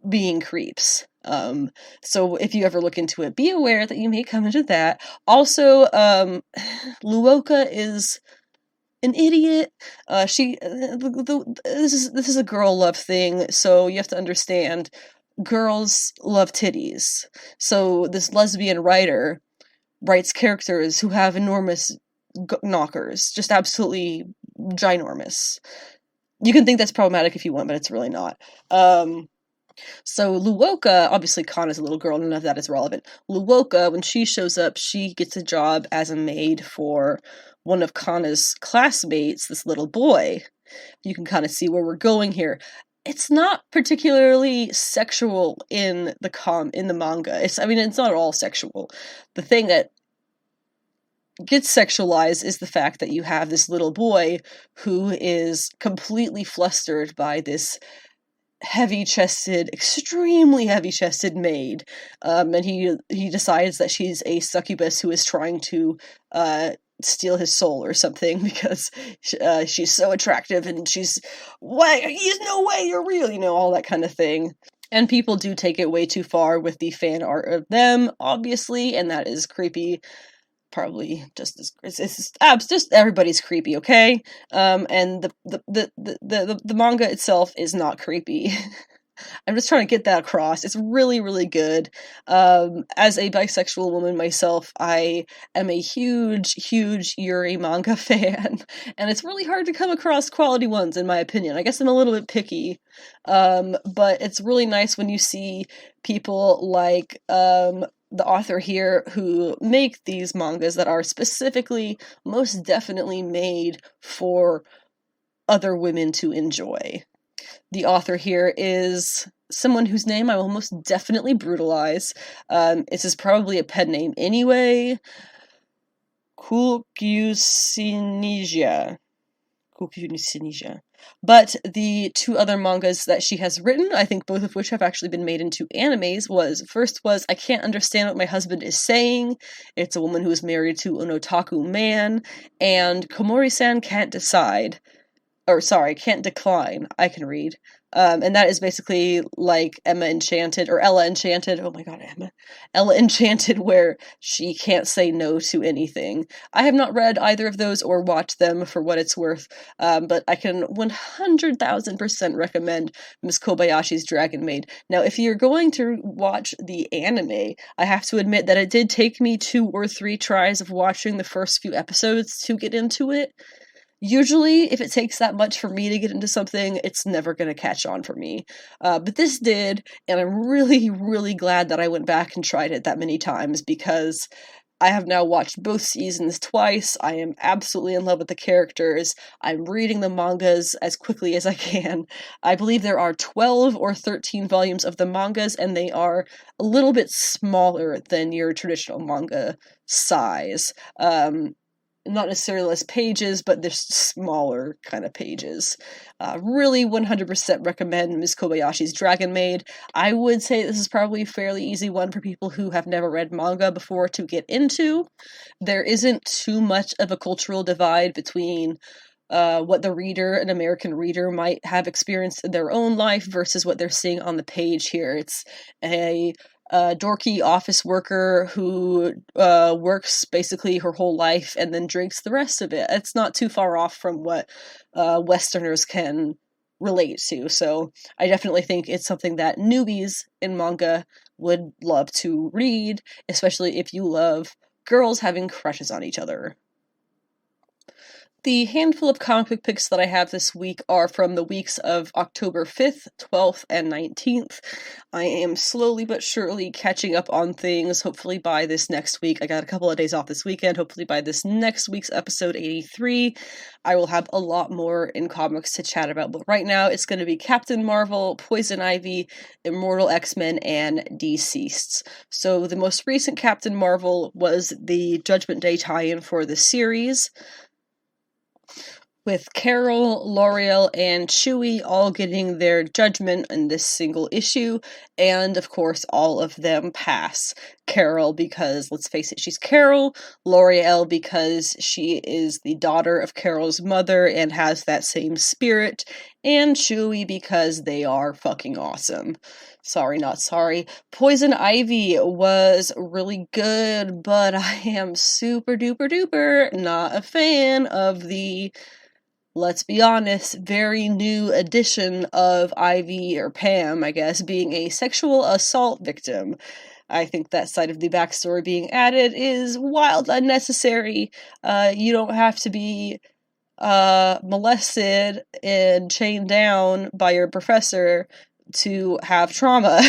being creeps. So if you ever look into it, be aware that you may come into that. Also, Luoka is an idiot. This is a girl love thing, so you have to understand, girls love titties. So this lesbian writer writes characters who have enormous knockers, just absolutely ginormous. You can think that's problematic if you want, but it's really not. So Luoka, obviously Kana is a little girl, none of that is relevant. Luoka, when she shows up, she gets a job as a maid for one of Kana's classmates, this little boy. You can kind of see where we're going here. It's not particularly sexual in the manga. It's not at all sexual. The thing that gets sexualized is the fact that you have this little boy who is completely flustered by this extremely heavy-chested maid, and he decides that she's a succubus who is trying to steal his soul or something because she's so attractive and there's no way you're real, all that kind of thing. And people do take it way too far with the fan art of them, obviously, and that is creepy. Probably just just everybody's creepy, okay? And the manga itself is not creepy. I'm just trying to get that across. It's really, really good. As a bisexual woman myself, I am a huge, huge Yuri manga fan, and it's really hard to come across quality ones, in my opinion. I guess I'm a little bit picky, but it's really nice when you see people like the author here who make these mangas that are specifically, most definitely made for other women to enjoy. The author here is someone whose name I will most definitely brutalize. This is probably a pen name anyway. Koolkyousinnjya. But the two other mangas that she has written, I think both of which have actually been made into animes, was I Can't Understand What My Husband Is Saying. It's a woman who is married to an otaku man, and Komori-san Can't Decline. I can read. And that is basically like Ella Enchanted. Oh my god, Ella Enchanted, where she can't say no to anything. I have not read either of those or watched them for what it's worth, but I can 100,000% recommend Miss Kobayashi's Dragon Maid. Now, if you're going to watch the anime, I have to admit that it did take me 2 or 3 tries of watching the first few episodes to get into it. Usually, if it takes that much for me to get into something, it's never going to catch on for me. But this did, and I'm really, really glad that I went back and tried it that many times, because I have now watched both seasons twice. I am absolutely in love with the characters. I'm reading the mangas as quickly as I can. I believe there are 12 or 13 volumes of the mangas, and they are a little bit smaller than your traditional manga size. Not necessarily less pages, but they're smaller kind of pages. Really 100% recommend Ms. Kobayashi's Dragon Maid. I would say this is probably a fairly easy one for people who have never read manga before to get into. There isn't too much of a cultural divide between what an American reader might have experienced in their own life versus what they're seeing on the page here. It's a dorky office worker who works basically her whole life and then drinks the rest of it. It's not too far off from what Westerners can relate to, so I definitely think it's something that newbies in manga would love to read, especially if you love girls having crushes on each other. The handful of comic book picks that I have this week are from the weeks of October 5th, 12th, and 19th. I am slowly but surely catching up on things. Hopefully by this next week, I got a couple of days off this weekend, hopefully by this next week's episode 83, I will have a lot more in comics to chat about. But right now, it's going to be Captain Marvel, Poison Ivy, Immortal X-Men, and Deceased. So the most recent Captain Marvel was the Judgment Day tie-in for the series, with Carol, L'Oreal, and Chewie all getting their judgment in this single issue, and of course all of them pass. Carol because, let's face it, she's Carol. L'Oreal because she is the daughter of Carol's mother and has that same spirit. and Chewy because they are fucking awesome. Sorry, not sorry. Poison Ivy was really good, but I am super duper duper not a fan of the, let's be honest, very new edition of Ivy, or Pam, I guess, being a sexual assault victim. I think that side of the backstory being added is wild unnecessary. You don't have to be molested and chained down by your professor to have trauma.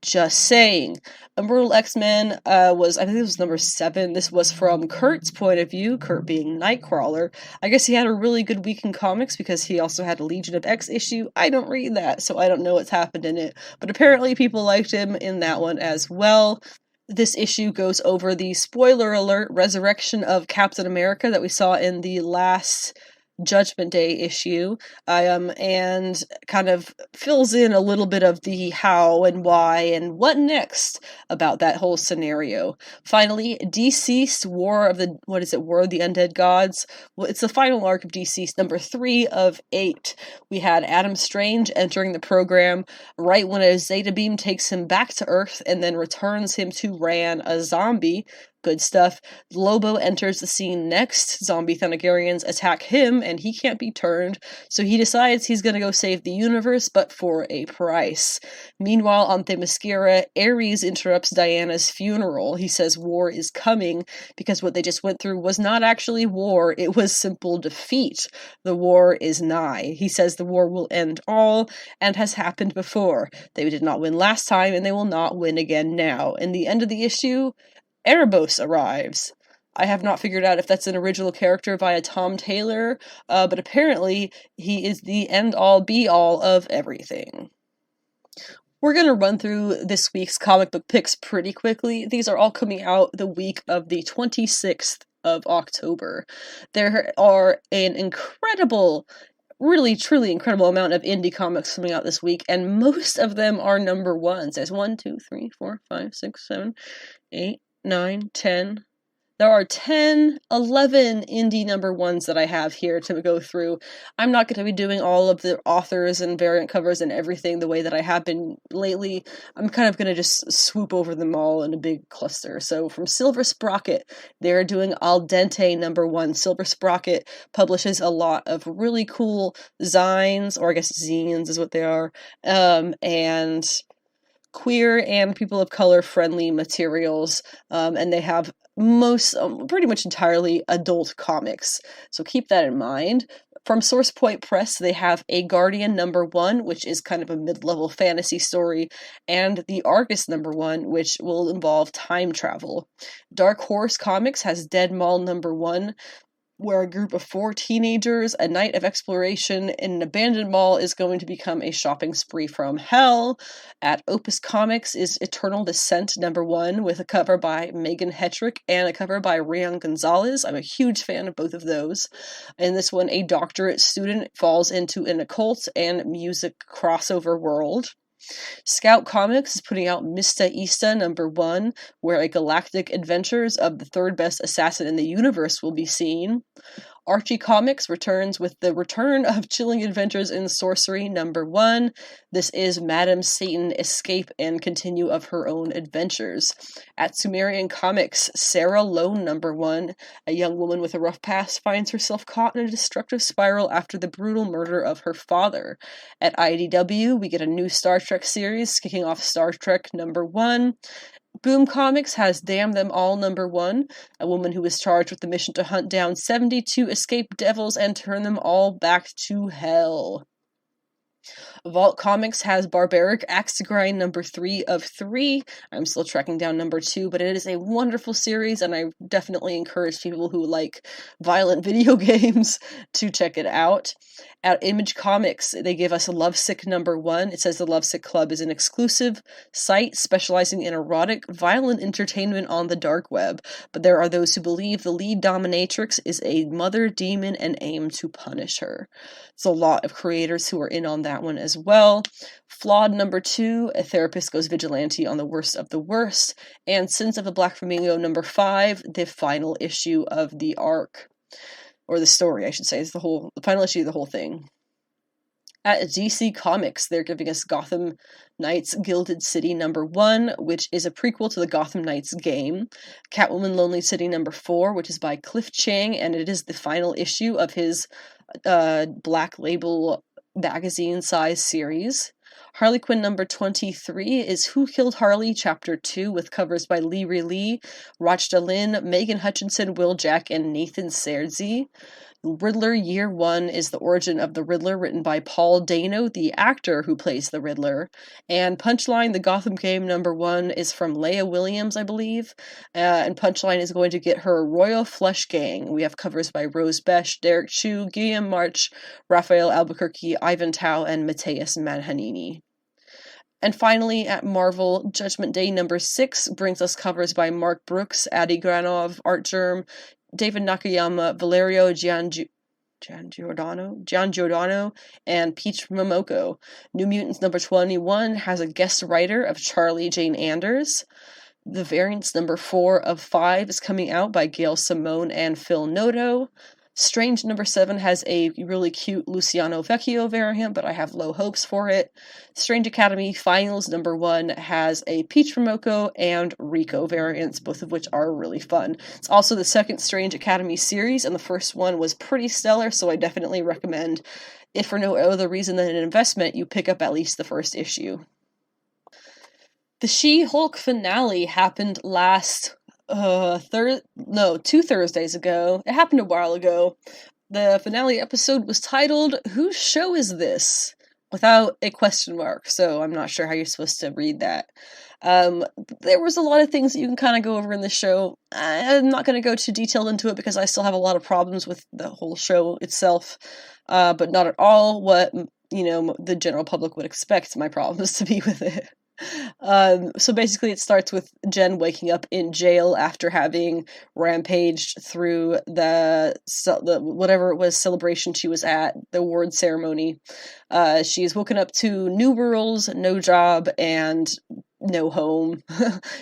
Just saying. Immortal X-Men was, I think it was number 7. This was from Kurt's point of view, Kurt being Nightcrawler. I guess he had a really good week in comics because he also had a Legion of X issue. I don't read that, so I don't know what's happened in it. But apparently people liked him in that one as well. This issue goes over the, spoiler alert, resurrection of Captain America that we saw in the last Judgment Day issue, and kind of fills in a little bit of the how and why and what next about that whole scenario. Finally, Deceased, War of the Undead Gods. Well, it's the final arc of Deceased, number 3 of 8. We had Adam Strange entering the program right when a Zeta Beam takes him back to Earth and then returns him to Ran, a zombie. Good stuff. Lobo enters the scene next. Zombie Thanagarians attack him, and he can't be turned, so he decides he's gonna go save the universe, but for a price. Meanwhile, on Themyscira, Ares interrupts Diana's funeral. He says war is coming, because what they just went through was not actually war, it was simple defeat. The war is nigh. He says the war will end all, and has happened before. They did not win last time, and they will not win again now. In the end of the issue, Erebos arrives. I have not figured out if that's an original character via Tom Taylor, but apparently he is the end-all be-all of everything. We're going to run through this week's comic book picks pretty quickly. These are all coming out the week of the 26th of October. There are an incredible, really, truly incredible amount of indie comics coming out this week, and most of them are number ones. There's 1, 2, 3, 4, 5, 6, 7, 8, 9, 10. There are 10, 11 indie number ones that I have here to go through. I'm not going to be doing all of the authors and variant covers and everything the way that I have been lately. I'm kind of going to just swoop over them all in a big cluster. So from Silver Sprocket, they're doing Al Dente number 1. Silver Sprocket publishes a lot of really cool zines, or I guess zines is what they are, and queer and people of color friendly materials, and they have pretty much entirely adult comics, so keep that in mind. From Source Point Press, they have A Guardian number 1, which is kind of a mid-level fantasy story, and The Argus number 1, which will involve time travel. Dark Horse Comics has Dead Mall number 1, where a group of 4 teenagers, a night of exploration in an abandoned mall is going to become a shopping spree from hell. At Opus Comics is Eternal Descent number 1, with a cover by Megan Hetrick and a cover by Rian Gonzalez. I'm a huge fan of both of those. In this one, a doctorate student falls into an occult and music crossover world. Scout Comics is putting out Mista Ista number 1, where a galactic adventures of the third best assassin in the universe will be seen. Archie Comics returns with the return of Chilling Adventures in Sorcery number 1. This is Madame Satan escape and continue of her own adventures. At Sumerian Comics, Sarah Lone number 1. A young woman with a rough past finds herself caught in a destructive spiral after the brutal murder of her father. At IDW, we get a new Star Trek series, kicking off Star Trek number 1. Boom Comics has Damn Them All number 1, a woman who is charged with the mission to hunt down 72 escaped devils and turn them all back to hell. Vault Comics has Barbaric Axe to Grind number 3 of 3. I'm still tracking down number 2, but it is a wonderful series, and I definitely encourage people who like violent video games to check it out. At Image Comics, they give us Lovesick number 1. It says the Lovesick Club is an exclusive site specializing in erotic, violent entertainment on the dark web, but there are those who believe the lead dominatrix is a mother demon and aim to punish her. It's a lot of creators who are in on that one as well. Flawed number 2, a therapist goes vigilante on the worst of the worst, and Sins of the Black Flamingo number 5, the final issue of the arc. or the story, I should say, is the final issue of the whole thing. At DC Comics, they're giving us Gotham Knights Gilded City #1, which is a prequel to the Gotham Knights game. Catwoman Lonely City #4, which is by Cliff Chiang, and it is the final issue of his Black Label magazine-size series. Harley Quinn #23 is Who Killed Harley, Chapter 2, with covers by Lee Lee, Rachda Lynn, Megan Hutchinson, Will Jack, and Nathan Serzi. Riddler Year 1 is the origin of the Riddler, written by Paul Dano, the actor who plays the Riddler. And Punchline, the Gotham game #1, is from Leah Williams, I believe. And Punchline is going to get her Royal Flush Gang. We have covers by Rose Besh, Derek Chu, Guillaume March, Raphael Albuquerque, Ivan Tao, and Mateus Manhanini. And finally, at Marvel, Judgment Day #6 brings us covers by Mark Brooks, Adi Granov, Art Germ, David Nakayama, Valerio Giangiordano, and Peach Momoko. New Mutants #21 has a guest writer of Charlie Jane Anders. The Variants #4 of 5 is coming out by Gail Simone and Phil Noto. Strange #7 has a really cute Luciano Vecchio variant, but I have low hopes for it. Strange Academy Finals #1 has a Peach Momoko and Rico variants, both of which are really fun. It's also the second Strange Academy series, and the first one was pretty stellar, so I definitely recommend, if for no other reason than an investment, you pick up at least the first issue. The She-Hulk finale happened last 2 Thursdays ago. It happened a while ago. The finale episode was titled, Whose Show Is This? Without a question mark, so I'm not sure how you're supposed to read that. There was a lot of things that you can kind of go over in the show. I'm not going to go too detailed into it because I still have a lot of problems with the whole show itself, but not at all what, the general public would expect my problems to be with it. So basically it starts with Jen waking up in jail after having rampaged through the whatever it was celebration she was at, the award ceremony. She's woken up to new rules, no job, and no home.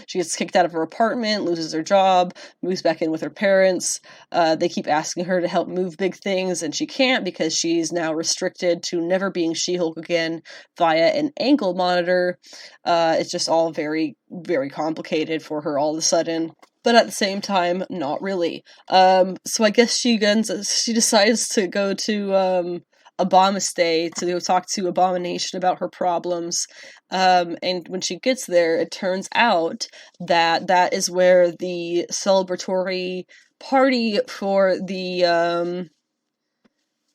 She gets kicked out of her apartment, loses her job, moves back in with her parents. They keep asking her to help move big things, and she can't because she's now restricted to never being She-Hulk again via an ankle monitor. It's just all very, very complicated for her all of a sudden. But at the same time, not really. So I guess she decides to go to Obamastay to go talk to Abomination about her problems. And when she gets there, it turns out that is where the celebratory party for the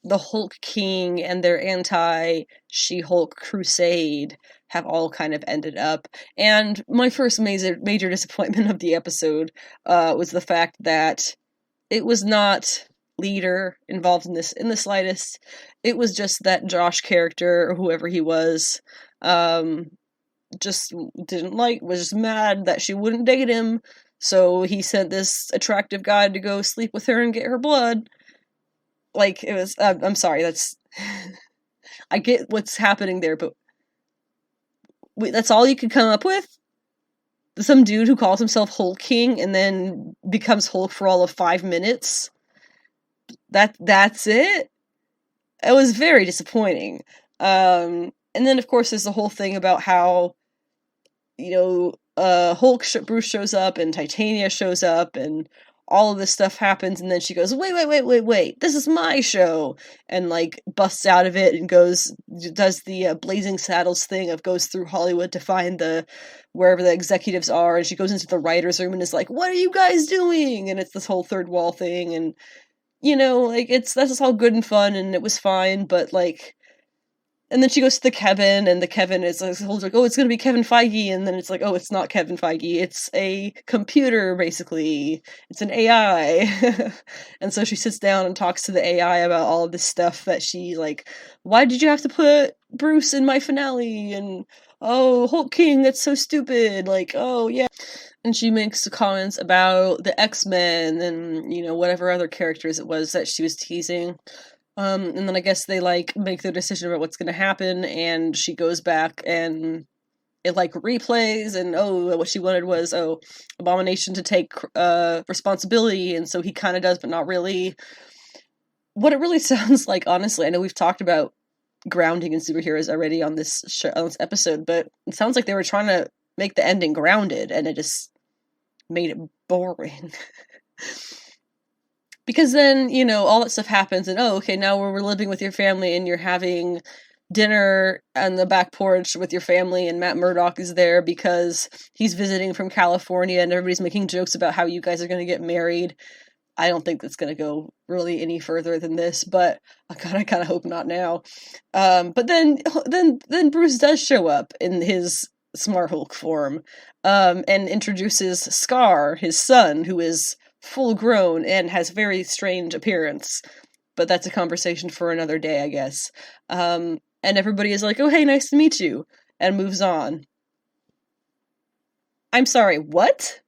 Hulk King and their anti-She-Hulk crusade have all kind of ended up. And my first major disappointment of the episode was the fact that it was not leader involved in this in the slightest. It was just that Josh character, or whoever he was, just was mad that she wouldn't date him, so he sent this attractive guy to go sleep with her and get her blood. Like, it was, I'm sorry, that's, I get what's happening there, but wait, that's all you could come up with? Some dude who calls himself Hulk King and then becomes Hulk for all of 5 minutes? That's it? It was very disappointing. And then, of course, there's the whole thing about how, Bruce shows up and Titania shows up and all of this stuff happens, and then she goes, wait, this is my show, and, busts out of it and does the Blazing Saddles thing of goes through Hollywood to find wherever the executives are, and she goes into the writer's room and is like, what are you guys doing? And it's this whole third wall thing, and, that's just all good and fun, and it was fine, but, and then she goes to the Kevin, and the Kevin is like, oh, it's gonna be Kevin Feige, and then it's like, oh, it's not Kevin Feige, it's a computer, basically. It's an AI. And so she sits down and talks to the AI about all of this stuff that she, why did you have to put Bruce in my finale? And, oh, Hulk King, that's so stupid, oh, yeah. And she makes comments about the X-Men and, whatever other characters it was that she was teasing. And then I guess they, make their decision about what's gonna happen, and she goes back, and it, replays, and, what she wanted was, Abomination to take, responsibility, and so he kinda does, but not really. what it really sounds like, honestly, I know we've talked about grounding in superheroes already on this episode, but it sounds like they were trying to make the ending grounded, and it just made it boring. Because then, you know, all that stuff happens, and okay, now we're living with your family, and you're having dinner on the back porch with your family, and Matt Murdock is there because he's visiting from California, and everybody's making jokes about how you guys are going to get married. I don't think that's going to go really any further than this, but I kind of hope not now. But then Bruce does show up in his Smart Hulk form, and introduces Scar, his son, who is full grown and has very strange appearance. But that's a conversation for another day, I guess. And everybody is like, "Oh, hey, nice to meet you," and moves on. I'm sorry, what?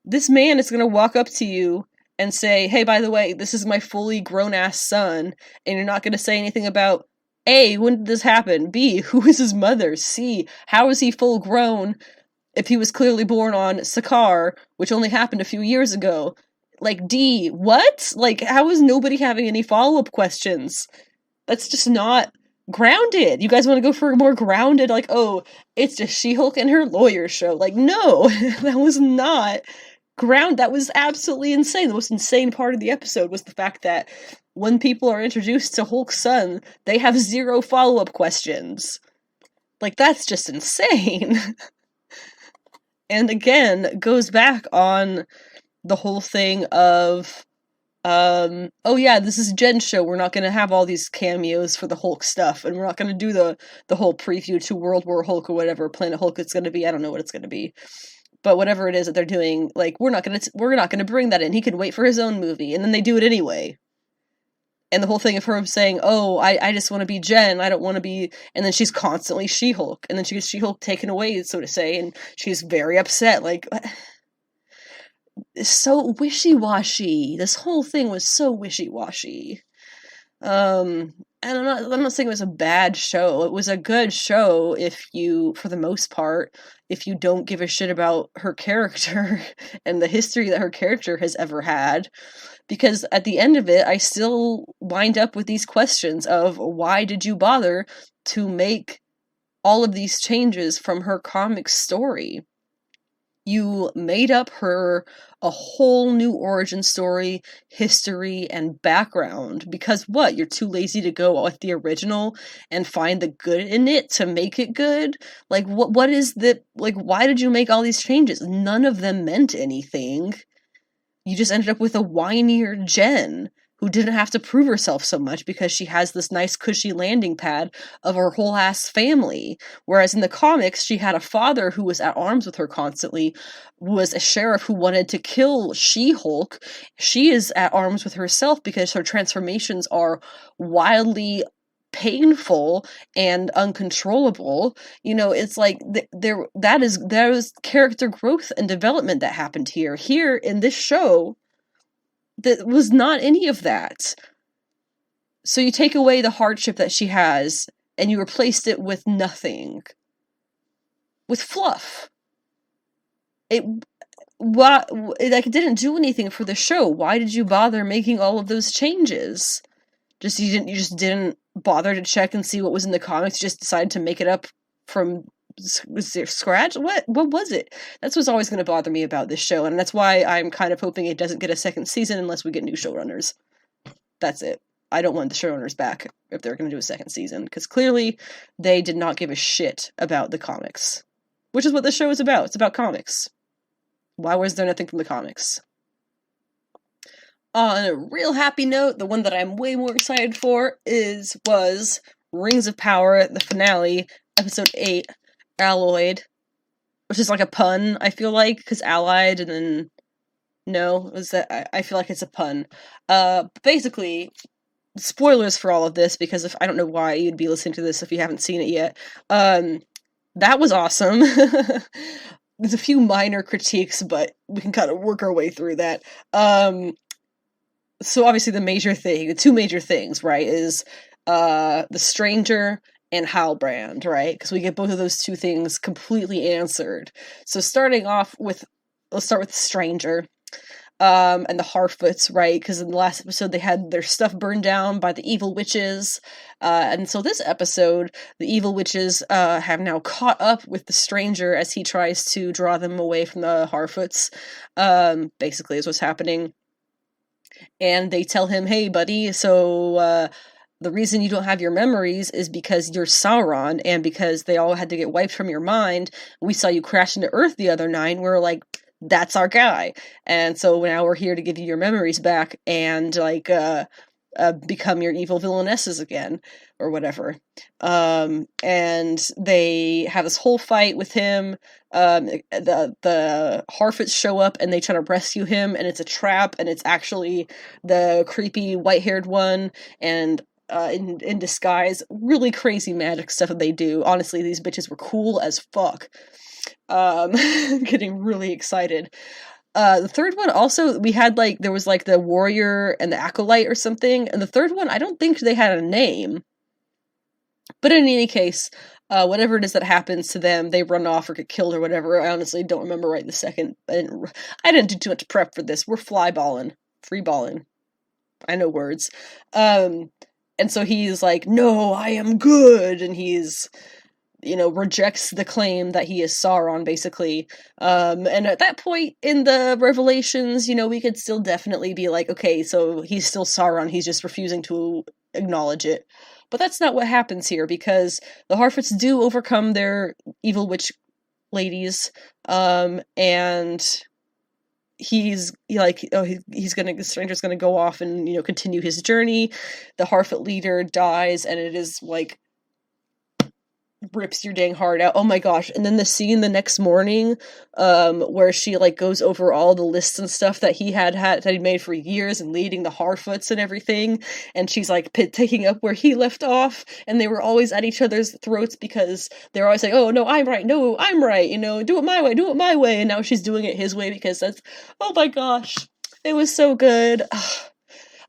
This man is going to walk up to you and say, "Hey, by the way, this is my fully grown-ass son," and you're not going to say anything about, A, when did this happen? B, who is his mother? C, how is he full grown if he was clearly born on Sakaar, which only happened a few years ago? Like, D, what? Like, how is nobody having any follow-up questions? That's just not grounded. You guys want to go for a more grounded, like, oh, it's just She-Hulk and her lawyer show. Like, no, that was not that was absolutely insane. The most insane part of the episode was the fact that when people are introduced to Hulk's son, they have zero follow-up questions. Like, that's just insane. And again, goes back on the whole thing of, oh yeah, this is Jen's show, we're not gonna have all these cameos for the Hulk stuff, and we're not gonna do the whole preview to World War Hulk or whatever Planet Hulk it's gonna be. I don't know what it's gonna be. But whatever it is that they're doing, like, we're not gonna bring that in. He can wait for his own movie, and then they do it anyway. And the whole thing of her saying, "Oh, I just want to be Jen. I don't want to be," and then she's constantly She-Hulk, and then she gets She-Hulk taken away, so to say, and she's very upset. Like, it's so wishy-washy. This whole thing was so wishy-washy. And I'm not saying it was a bad show. It was a good show if you, for the most part, if you don't give a shit about her character and the history that her character has ever had. Because at the end of it, I still wind up with these questions of, why did you bother to make all of these changes from her comic story? You made up her a whole new origin story, history, and background. Because what? You're too lazy to go with the original and find the good in it to make it good? Like, what is the, like, why did you make all these changes? None of them meant anything. You just ended up with a whinier Jen, who didn't have to prove herself so much because she has this nice cushy landing pad of her whole ass family. Whereas in the comics, she had a father who was at arms with her constantly, was a sheriff who wanted to kill She-Hulk. She is at arms with herself because her transformations are wildly painful and uncontrollable. You know, it's like there is character growth and development that happened here. Here in this show, that was not any of that. So you take away the hardship that she has, and you replaced it with nothing. With fluff. It didn't do anything for the show. Why did you bother making all of those changes? You just didn't bother to check and see what was in the comics. You just decided to make it up from scratch? What was it? That's what's always going to bother me about this show, and that's why I'm kind of hoping it doesn't get a second season unless we get new showrunners. That's it. I don't want the showrunners back if they're going to do a second season, because clearly they did not give a shit about the comics, which is what this show is about. It's about comics. Why was there nothing from the comics? On a real happy note, the one that I'm way more excited for was Rings of Power, the finale, episode 8, Alloyed, which is like a pun, I feel like, because allied and then no, I feel like it's a pun. Basically, spoilers for all of this, because if I don't know why you'd be listening to this if you haven't seen it yet. That was awesome. There's a few minor critiques, but we can kind of work our way through that. So obviously the two major things, right, is the Stranger and Halbrand, right? Because we get both of those two things completely answered. So starting off with, let's start with the Stranger. and the Harfoots, right? Because in the last episode they had their stuff burned down by the evil witches, and so this episode, the evil witches have now caught up with the stranger as he tries to draw them away from the Harfoots, basically is what's happening. And they tell him, hey buddy, so the reason you don't have your memories is because you're Sauron, and because they all had to get wiped from your mind. We saw you crash into Earth the other night, and we're like, that's our guy. And so now we're here to give you your memories back and, like, become your evil villainesses again, or whatever. And they have this whole fight with him. The Harfoots show up and they try to rescue him, and it's a trap, and it's actually the creepy white-haired one, and in disguise. Really crazy magic stuff that they do. Honestly, these bitches were cool as fuck. Getting really excited. The third one also, we had, like, there was, like, the warrior and the acolyte or something, and the third one, I don't think they had a name. But in any case, whatever it is that happens to them, they run off or get killed or whatever. I honestly don't remember right this second. I didn't do too much prep for this. We're freeballing. I know words. And so he's like, no, I am good, and he's, you know, rejects the claim that he is Sauron, basically. And at that point in the Revelations, you know, we could still definitely be like, okay, so he's still Sauron, he's just refusing to acknowledge it. But that's not what happens here, because the Harfoots do overcome their evil witch ladies, and he's like, the stranger's gonna go off and, you know, continue his journey. The Harfoot leader dies, and it is like, rips your dang heart out. Oh my gosh. And then the scene the next morning, where she, like, goes over all the lists and stuff that that he'd made for years, and leading the Harfoots and everything, and she's like taking up where he left off, and they were always at each other's throats because they're always like, oh no, I'm right, you know, do it my way, and now she's doing it his way because that's, oh my gosh, it was so good.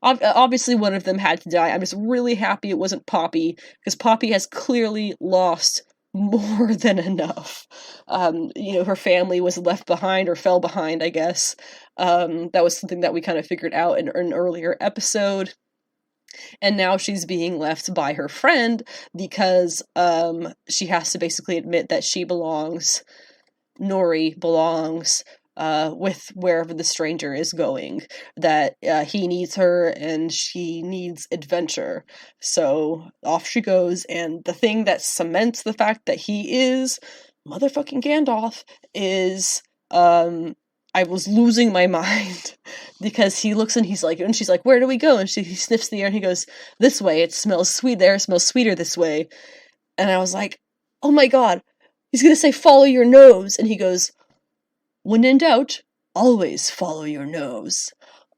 Obviously one of them had to die. I'm just really happy it wasn't Poppy, because Poppy has clearly lost more than enough. You know, her family was left behind, or fell behind, I guess. That was something that we kind of figured out in an earlier episode. And now she's being left by her friend because she has to basically admit that Nori belongs with wherever the stranger is going, that he needs her and she needs adventure. So off she goes, and the thing that cements the fact that he is motherfucking Gandalf is, I was losing my mind, because he looks and he's like, and she's like, where do we go? And he sniffs the air and he goes, this way, it smells sweet there, it smells sweeter this way. And I was like, oh my god, he's gonna say follow your nose, and he goes, when in doubt, always follow your nose.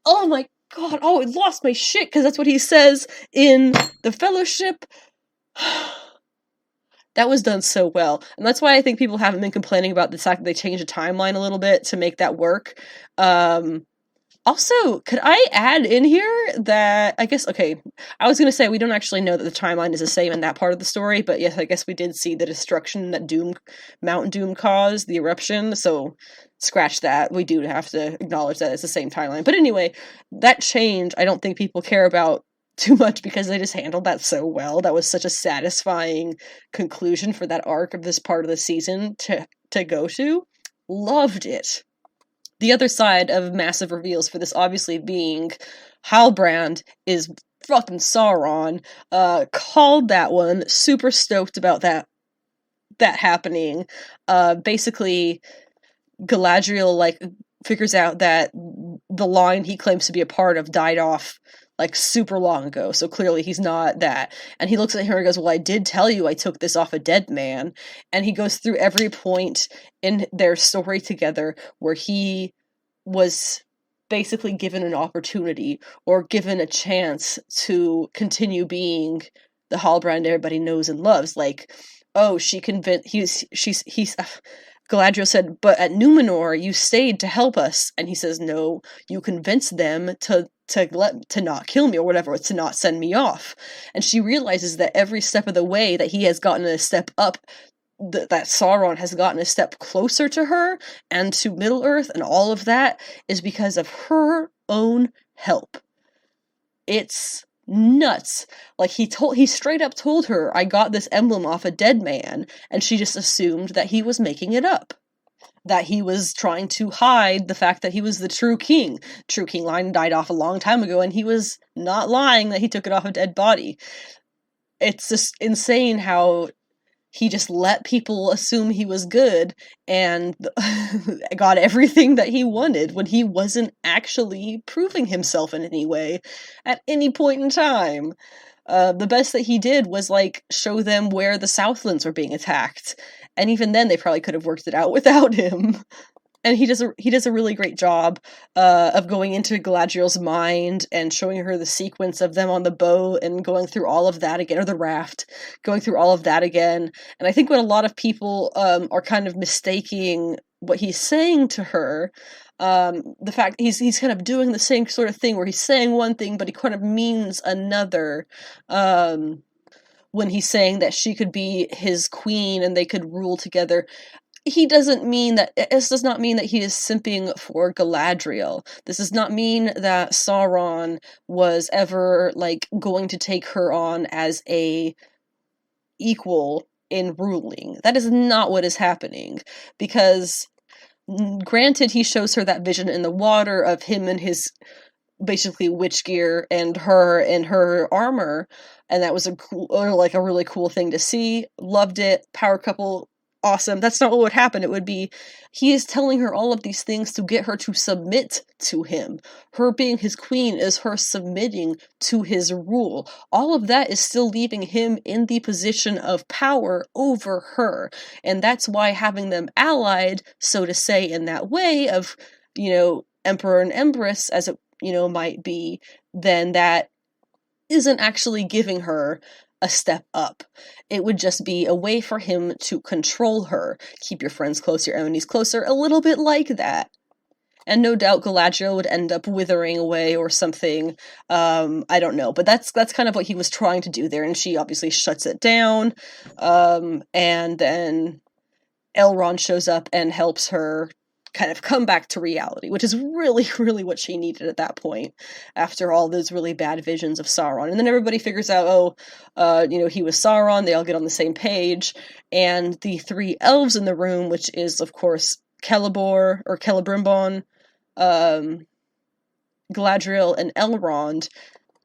Oh my god, I lost my shit, because that's what he says in the Fellowship. That was done so well. And that's why I think people haven't been complaining about the fact that they changed the timeline a little bit to make that work. Also, could I add in here that, I guess, okay, I was going to say we don't actually know that the timeline is the same in that part of the story, but yes, I guess we did see the destruction that Mount Doom caused, the eruption, so scratch that. We do have to acknowledge that it's the same timeline. But anyway, that change, I don't think people care about too much, because they just handled that so well. That was such a satisfying conclusion for that arc of this part of the season to go to. Loved it. The other side of massive reveals for this obviously being Halbrand is fucking Sauron. Called that one. Super stoked about that happening. Basically, Galadriel, like, figures out that the line he claims to be a part of died off, like, super long ago, so clearly he's not that. And he looks at her and goes, well, I did tell you I took this off a dead man. And he goes through every point in their story together where he was basically given an opportunity, or given a chance to continue being the Halbrand everybody knows and loves. Like, oh, Galadriel said, but at Numenor, you stayed to help us. And he says, no, you convinced them to not kill me, or whatever, to not send me off. And she realizes that every step of the way that he has gotten a step up that Sauron has gotten a step closer to her and to Middle-earth, and all of that is because of her own help. It's nuts. Like, he straight up told her, I got this emblem off a dead man, and she just assumed that he was making it up. That he was trying to hide the fact that he was the true king. True king line died off a long time ago, and he was not lying that he took it off a dead body. It's just insane how he just let people assume he was good and got everything that he wanted when he wasn't actually proving himself in any way at any point in time. The best that he did was, like, show them where the Southlands were being attacked. And even then, they probably could have worked it out without him. And he does a really great job of going into Galadriel's mind and showing her the sequence of them on the boat and going through all of that again, or the raft, going through all of that again. And I think what a lot of people are kind of mistaking what he's saying to her, the fact he's kind of doing the same sort of thing where he's saying one thing, but he kind of means another. When he's saying that she could be his queen and they could rule together. This does not mean that he is simping for Galadriel. This does not mean that Sauron was ever, like, going to take her on as a equal in ruling. That is not what is happening. Because, granted, he shows her that vision in the water of him and his, basically, witch gear and her in her armor, and that was a really cool thing to see. Loved it. Power couple, awesome. That's not what would happen. It would be, he is telling her all of these things to get her to submit to him. Her being his queen is her submitting to his rule. All of that is still leaving him in the position of power over her. And that's why having them allied, so to say, in that way of, emperor and empress, as it, might be, then that isn't actually giving her a step up. It would just be a way for him to control her. Keep your friends close, your enemies closer, a little bit like that. And no doubt Galadriel would end up withering away or something. I don't know. But that's kind of what he was trying to do there, and she obviously shuts it down. And then Elrond shows up and helps her kind of come back to reality, which is really, really what she needed at that point, after all those really bad visions of Sauron. And then everybody figures out, he was Sauron, they all get on the same page, and the three elves in the room, which is, of course, Celebrimbor, Galadriel, and Elrond,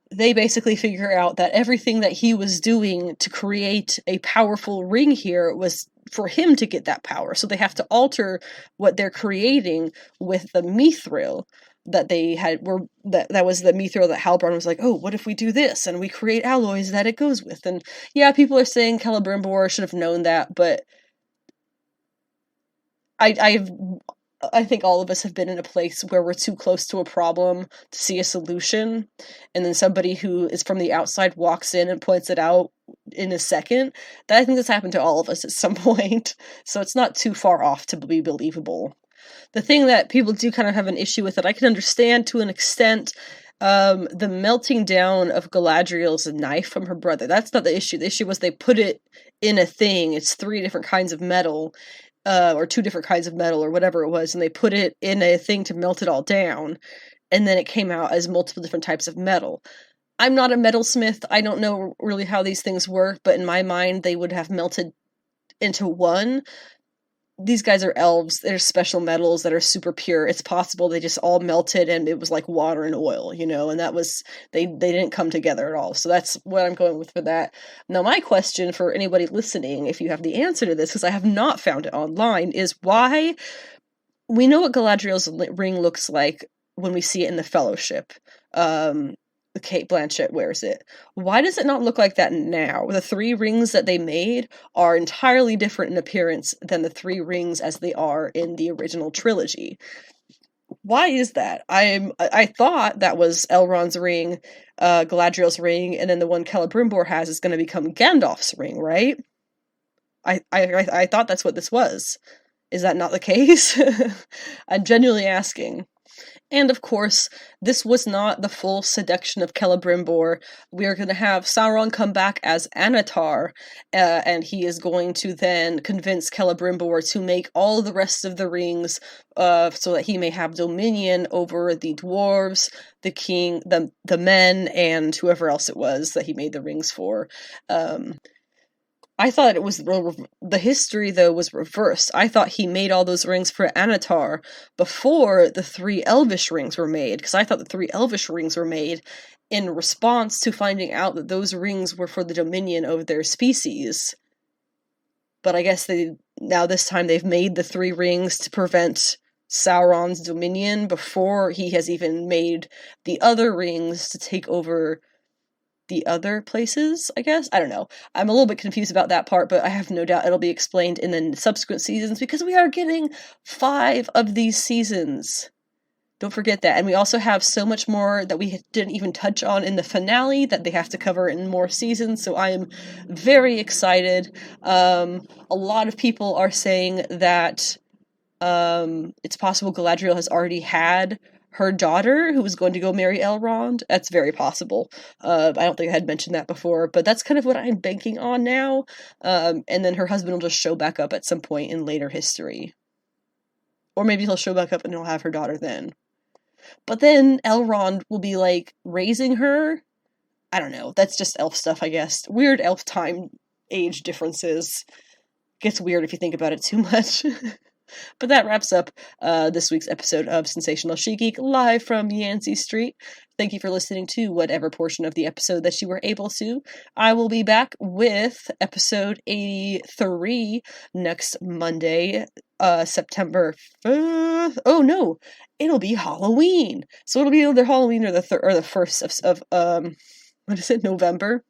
they basically figure out that everything that he was doing to create a powerful ring here was for him to get that power. So they have to alter what they're creating with the mithril that they had, that was the mithril that Halbrand was like, oh, what if we do this? And we create alloys that it goes with. And yeah, people are saying Celebrimbor should have known that, but I think all of us have been in a place where we're too close to a problem to see a solution, and then somebody who is from the outside walks in and points it out in a second. I think that's happened to all of us at some point, so it's not too far off to be believable. The thing that people do kind of have an issue with that I can understand to an extent, the melting down of Galadriel's knife from her brother. That's not the issue. The issue was they put it in a thing. It's 3 different kinds of metal, or 2 different kinds of metal, or whatever it was, and they put it in a thing to melt it all down, and then it came out as multiple different types of metal. I'm not a metalsmith, I don't know really how these things work, but in my mind, they would have melted into one. These guys are elves, they're special metals that are super pure. It's possible they just all melted and it was like water and oil, and that was, they didn't come together at all. So that's what I'm going with for that. Now, my question for anybody listening, if you have the answer to this, because I have not found it online, is why we know what Galadriel's ring looks like when we see it in the Fellowship. Kate Blanchett wears it. Why does it not look like that now? The 3 rings that they made are entirely different in appearance than the 3 rings as they are in the original trilogy. Why is that? I thought that was Elrond's ring, Galadriel's ring, and then the one Celebrimbor has is going to become Gandalf's ring, right? I thought that's what this was. Is that not the case? I'm genuinely asking. And of course, this was not the full seduction of Celebrimbor. We are going to have Sauron come back as Anatar, and he is going to then convince Celebrimbor to make all the rest of the rings, so that he may have dominion over the dwarves, the king, the men, and whoever else it was that he made the rings for. I thought it was the history, though, was reversed. I thought he made all those rings for Anatar before the 3 Elvish rings were made, because I thought the 3 Elvish rings were made in response to finding out that those rings were for the dominion of their species. But I guess this time they've made the 3 rings to prevent Sauron's dominion before he has even made the other rings to take over the other places, I guess? I don't know. I'm a little bit confused about that part, but I have no doubt it'll be explained in the subsequent seasons, because we are getting 5 of these seasons. Don't forget that. And we also have so much more that we didn't even touch on in the finale that they have to cover in more seasons, so I am very excited. A lot of people are saying that it's possible Galadriel has already had her daughter, who was going to go marry Elrond. That's very possible. I don't think I had mentioned that before, but that's kind of what I'm banking on now. And then her husband will just show back up at some point in later history. Or maybe he'll show back up and he'll have her daughter then. But then Elrond will be, like, raising her. I don't know. That's just elf stuff, I guess. Weird elf time age differences. Gets weird if you think about it too much. But that wraps up this week's episode of Sensational She-Geek, live from Yancey Street. Thank you for listening to whatever portion of the episode that you were able to. I will be back with episode 83 next Monday, September 5th. Oh no, it'll be Halloween. So it'll be either Halloween or the 1st of what is it, November.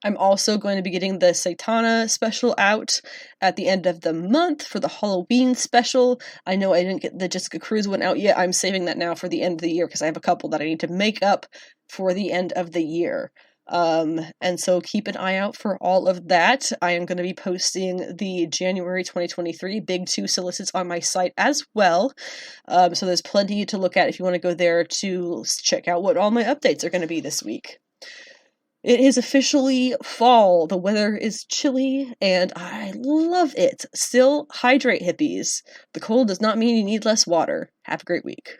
I'm also going to be getting the Zatanna special out at the end of the month for the Halloween special. I know I didn't get the Jessica Cruz one out yet. I'm saving that now for the end of the year because I have a couple that I need to make up for the end of the year. And so keep an eye out for all of that. I am going to be posting the January 2023 Big 2 solicits on my site as well. So there's plenty to look at if you want to go there to check out what all my updates are going to be this week. It is officially fall. The weather is chilly, and I love it. Still, hydrate, hippies. The cold does not mean you need less water. Have a great week.